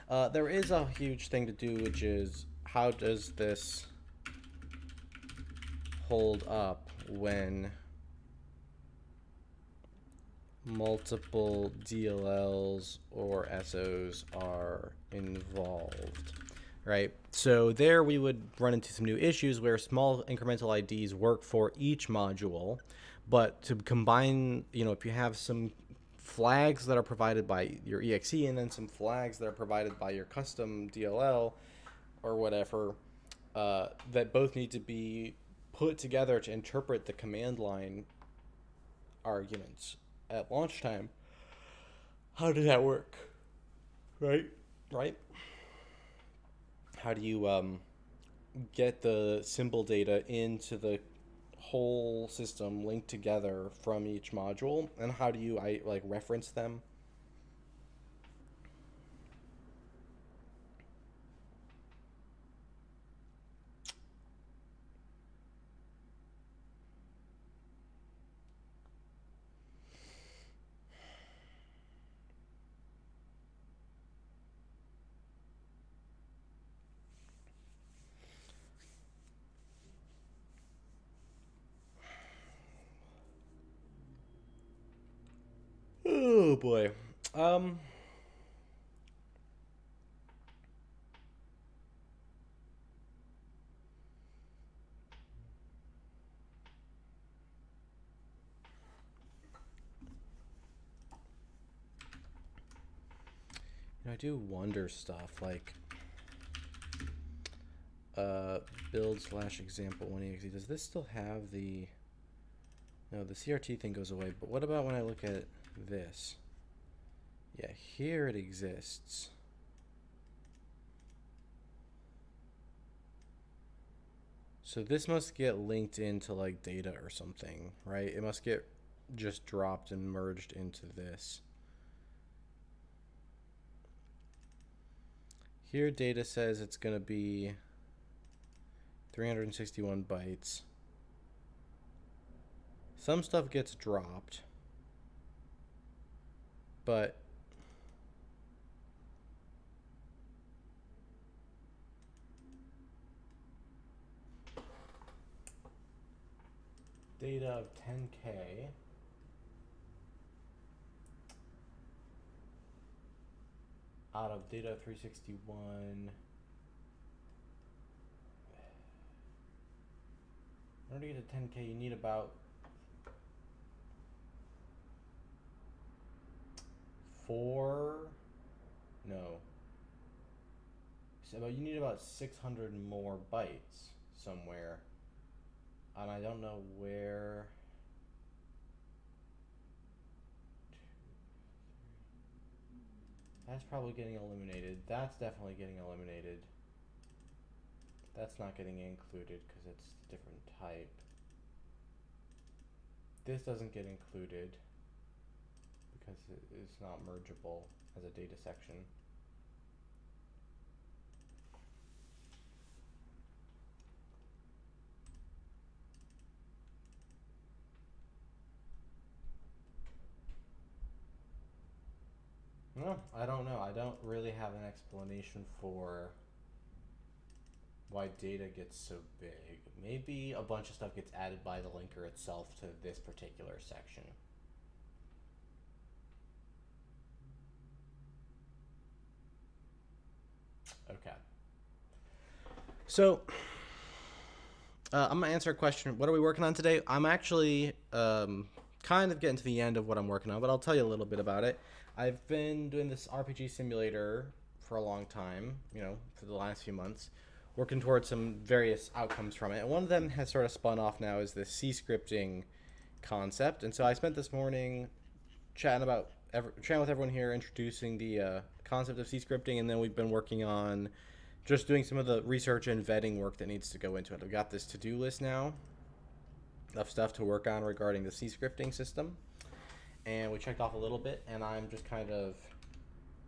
There is a huge thing to do, which is how does this hold up when multiple DLLs or SOs are involved, right? So there we would run into some new issues where small incremental IDs work for each module, but to combine, if you have some flags that are provided by your exe and then some flags that are provided by your custom DLL or whatever, that both need to be put together to interpret the command line arguments at launch time. How does that work? Right? How do you get the symbol data into the whole system linked together from each module, and how do you reference them? Oh boy. I do wonder stuff like build/example 1exe. Does this still have the... No, the CRT thing goes away, but what about when I look at this? Yeah, here it exists. So this must get linked into like data or something, right? It must get just dropped and merged into this. Here data says it's going to be 361 bytes. Some stuff gets dropped, but data of 10K out of data 361. In order to get to 10K, you need about you need about 600 more bytes somewhere. And I don't know where. That's probably getting eliminated. That's definitely getting eliminated. That's not getting included because it's a different type. This doesn't get included because it's not mergeable as a data section. I don't know. I don't really have an explanation for why data gets so big. Maybe a bunch of stuff gets added by the linker itself to this particular section. Okay. So, I'm gonna answer a question. What are we working on today? I'm actually kind of getting to the end of what I'm working on, but I'll tell you a little bit about it. I've been doing this RPG simulator for a long time, for the last few months, working towards some various outcomes from it. And one of them has sort of spun off now is the C scripting concept. And so I spent this morning chatting with everyone here, introducing the concept of C scripting, and then we've been working on just doing some of the research and vetting work that needs to go into it. I've got this to-do list now of stuff to work on regarding the C scripting system, and we checked off a little bit, and I'm just kind of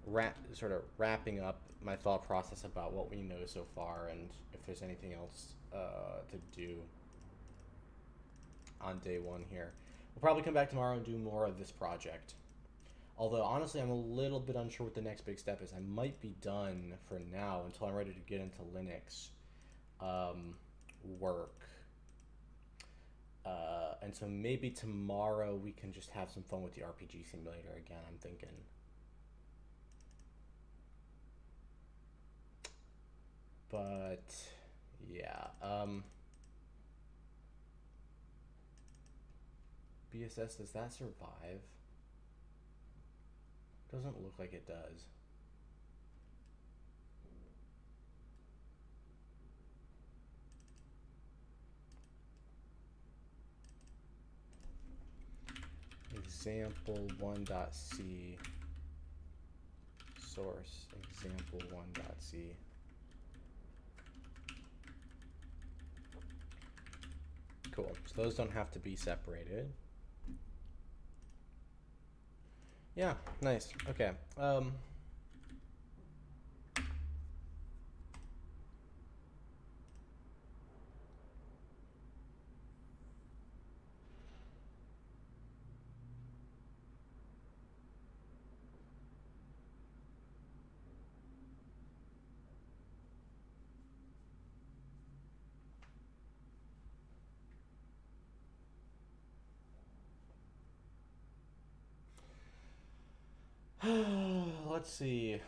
wrapping up my thought process about what we know so far and if there's anything else to do on day one here. We'll probably come back tomorrow and do more of this project. Although, honestly, I'm a little bit unsure what the next big step is. I might be done for now until I'm ready to get into Linux work. And so maybe tomorrow we can just have some fun with the RPG simulator again, I'm thinking. But, yeah. BSS, does that survive? Doesn't look like it does. Example1.c source example1.c. Cool. So those don't have to be separated. Yeah, nice. Okay. Let's see.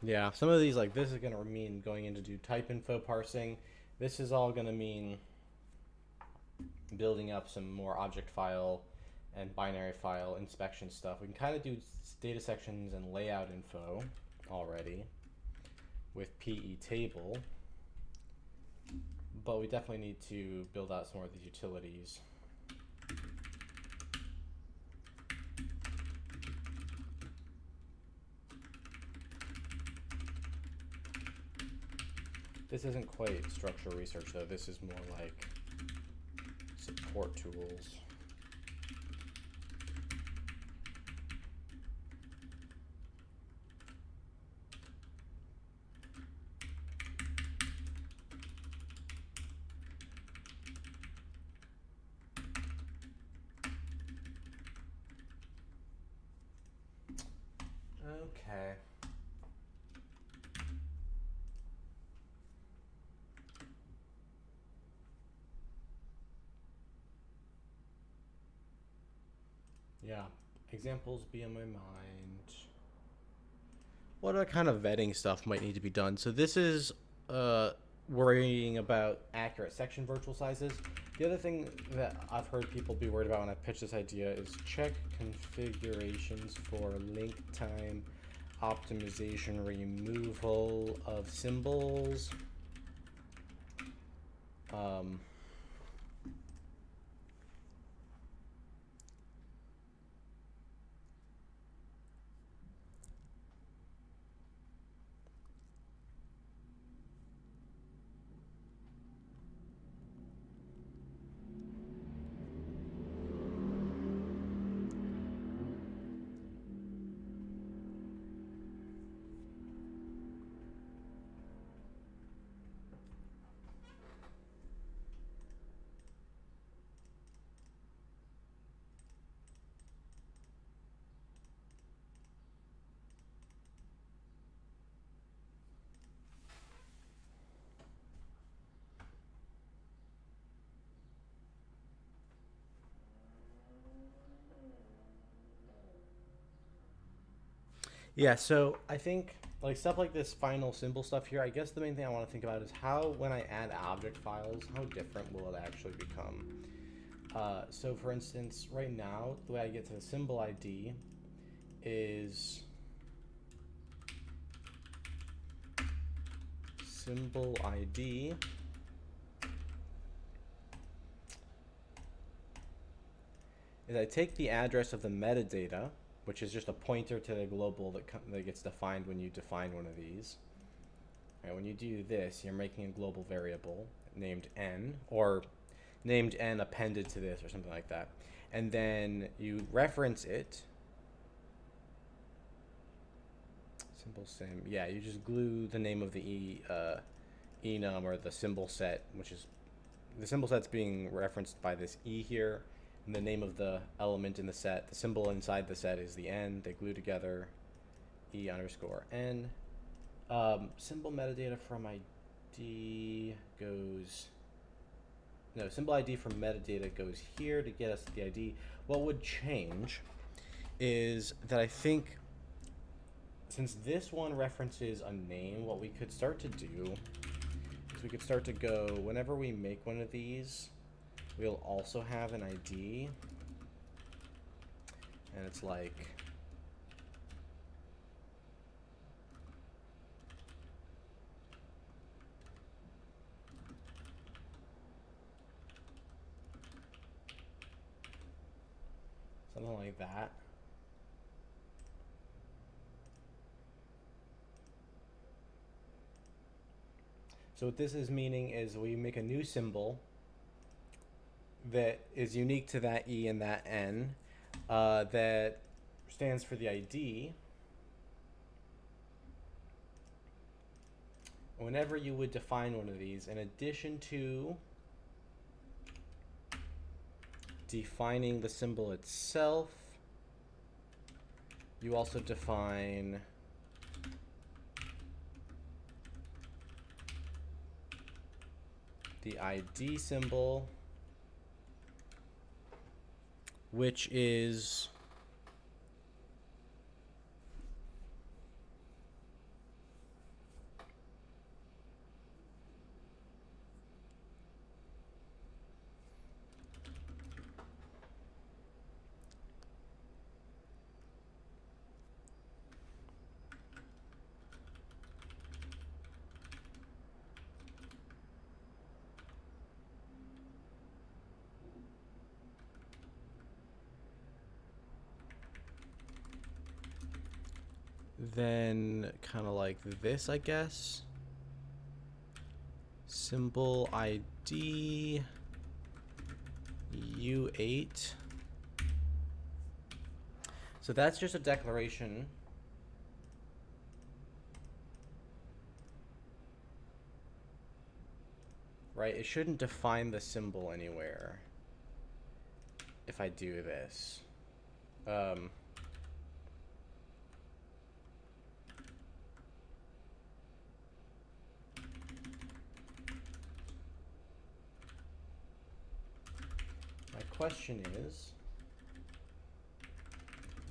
Yeah, some of these, like, this is going to mean going in to do type info parsing. This is all going to mean building up some more object file and binary file inspection stuff. We can kind of do data sections and layout info already with PE table, but we definitely need to build out some more of these utilities. This isn't quite structural research though, this is more like support tools. Okay. Yeah, examples be on my mind. What other kind of vetting stuff might need to be done? So this is worrying about accurate section virtual sizes. The other thing that I've heard people be worried about when I pitch this idea is check configurations for link time optimization removal of symbols. Yeah, so I think like stuff like this final symbol stuff here, I guess the main thing I want to think about is how when I add object files, how different will it actually become? So for instance, right now, the way I get to the symbol ID is symbol ID is I take the address of the metadata, which is just a pointer to the global that gets defined when you define one of these. Right, when you do this, you're making a global variable named n, or named n appended to this, or something like that. And then you reference it. Symbol sim. Yeah, you just glue the name of the enum, or the symbol set, which is the symbol set's being referenced by this e here, and the name of the element in the set. The symbol inside the set is the n. They glue together e underscore n. Symbol metadata from ID goes. No, symbol ID from metadata goes here to get us to the ID. What would change is that I think since this one references a name, what we could start to do is we could start to go, whenever we make one of these, we'll also have an ID. And it's like, something like that. So what this is meaning is we make a new symbol that is unique to that E and that N, that stands for the ID. Whenever you would define one of these, in addition to defining the symbol itself, you also define the ID symbol, which is then kind of like this, I guess. Symbol ID U8. So that's just a declaration. Right? It shouldn't define the symbol anywhere if I do this. My question is,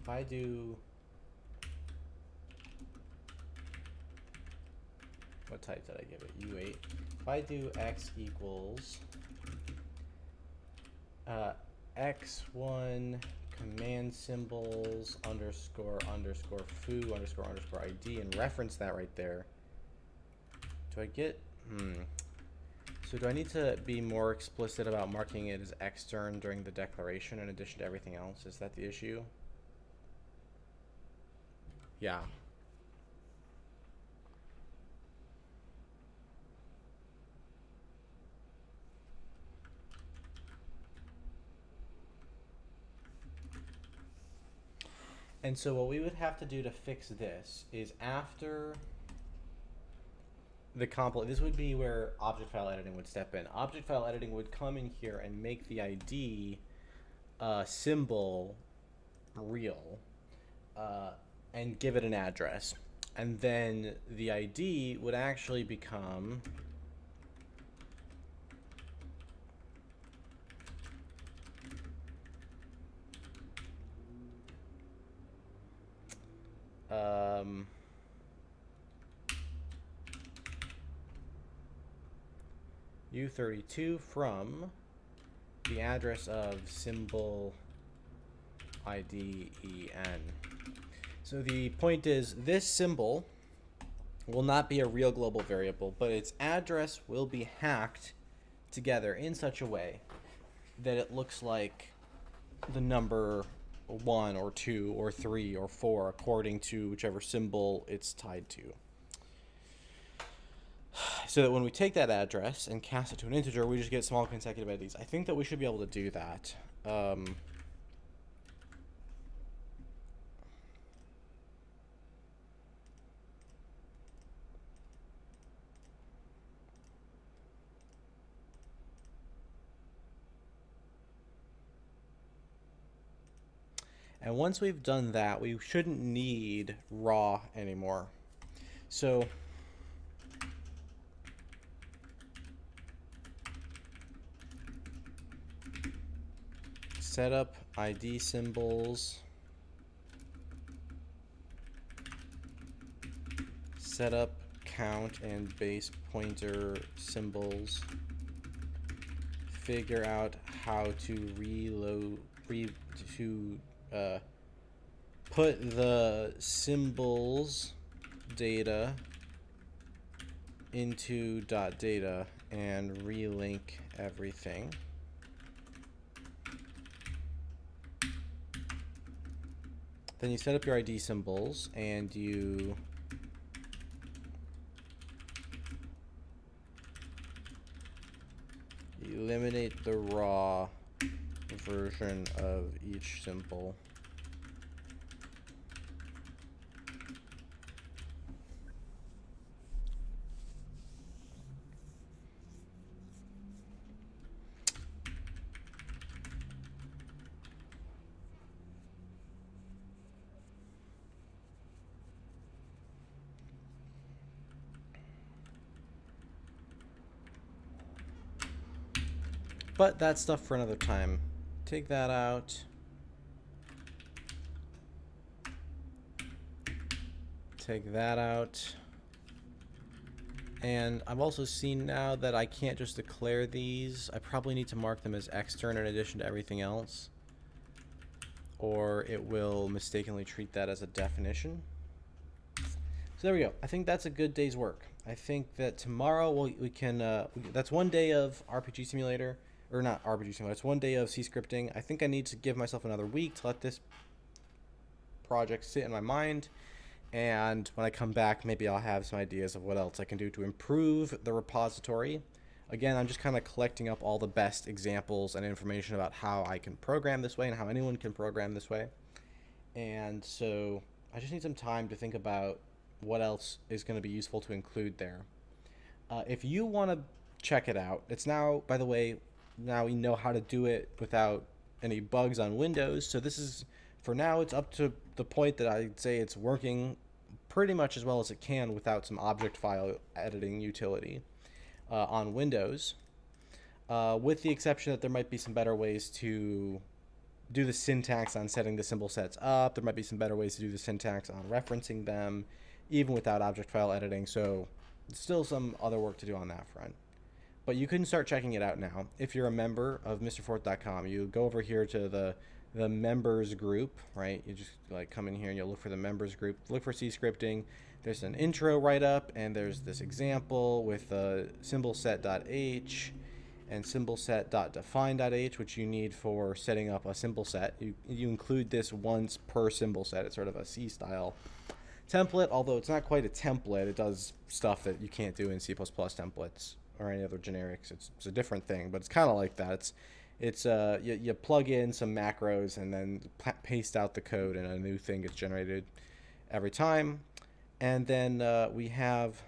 if I do, what type did I give it? U8. If I do x equals x1 command symbols underscore underscore foo underscore underscore ID and reference that right there, do I get, so do I need to be more explicit about marking it as extern during the declaration in addition to everything else? Is that the issue? Yeah. And so what we would have to do to fix this is after the this would be where object file editing would step in. Object file editing would come in here and make the ID symbol real and give it an address. And then the ID would actually become U32 from the address of symbol IDEN. So the point is, this symbol will not be a real global variable, but its address will be hacked together in such a way that it looks like the number 1 or 2 or 3 or 4 according to whichever symbol it's tied to. So that when we take that address and cast it to an integer, we just get small consecutive IDs. I think that we should be able to do that. And once we've done that, we shouldn't need raw anymore. So set up ID symbols, set up count and base pointer symbols, figure out how to put the symbols data into .data and relink everything. Then you set up your ID symbols and you eliminate the raw version of each symbol. But that's stuff for another time. Take that out. Take that out. And I've also seen now that I can't just declare these. I probably need to mark them as extern in addition to everything else, or it will mistakenly treat that as a definition. So there we go. I think that's a good day's work. I think that tomorrow we can, that's one day of RPG Simulator. Or not RPG Simulator, it's one day of C scripting. I think I need to give myself another week to let this project sit in my mind. And when I come back, maybe I'll have some ideas of what else I can do to improve the repository. Again, I'm just kind of collecting up all the best examples and information about how I can program this way and how anyone can program this way. And so I just need some time to think about what else is going to be useful to include there. If you want to check it out, it's now, by the way, now we know how to do it without any bugs on Windows. So this is, for now, it's up to the point that I'd say it's working pretty much as well as it can without some object file editing utility on Windows, with the exception that there might be some better ways to do the syntax on setting the symbol sets up. There might be some better ways to do the syntax on referencing them, even without object file editing. So still some other work to do on that front. But you can start checking it out now. If you're a member of MrForth.com, you go over here to the members group, right? You just like come in here and you'll look for the members group, look for C scripting. There's an intro write-up, and there's this example with symbolset.h and symbolset.define.h, which you need for setting up a symbol set. You include this once per symbol set. It's sort of a C-style template, although it's not quite a template. It does stuff that you can't do in C++ templates or any other generics. It's a different thing, but it's kind of like that. You plug in some macros and then paste out the code, and a new thing gets generated every time. And then we have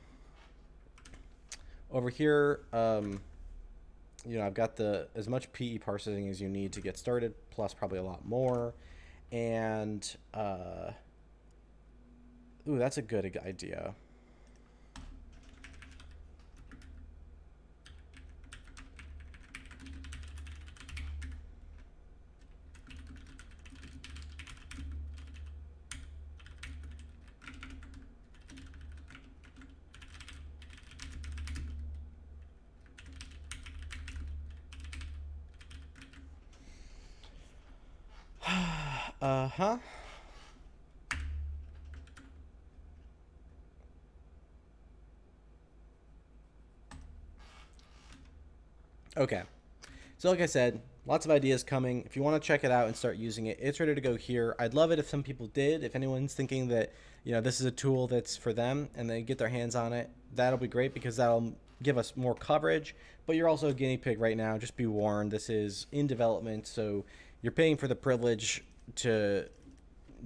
over here, I've got as much PE parsing as you need to get started, plus probably a lot more. And that's a good idea. Uh-huh. Okay. So like I said, lots of ideas coming. If you want to check it out and start using it, it's ready to go here. I'd love it if some people did. If anyone's thinking that, this is a tool that's for them and they get their hands on it, that'll be great because that'll give us more coverage. But you're also a guinea pig right now. Just be warned, this is in development, so you're paying for the privilege to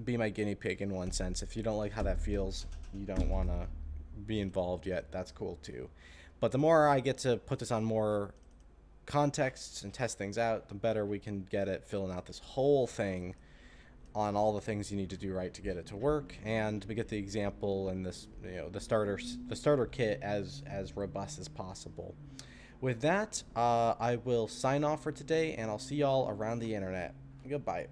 be my guinea pig in one sense. If you don't like how that feels, you don't want to be involved yet, that's cool too. But the more I get to put this on more contexts and test things out, the better we can get at filling out this whole thing on all the things you need to do right to get it to work, and we get the example and this, the starter kit as robust as possible. With that, I will sign off for today, and I'll see y'all around the internet. Goodbye.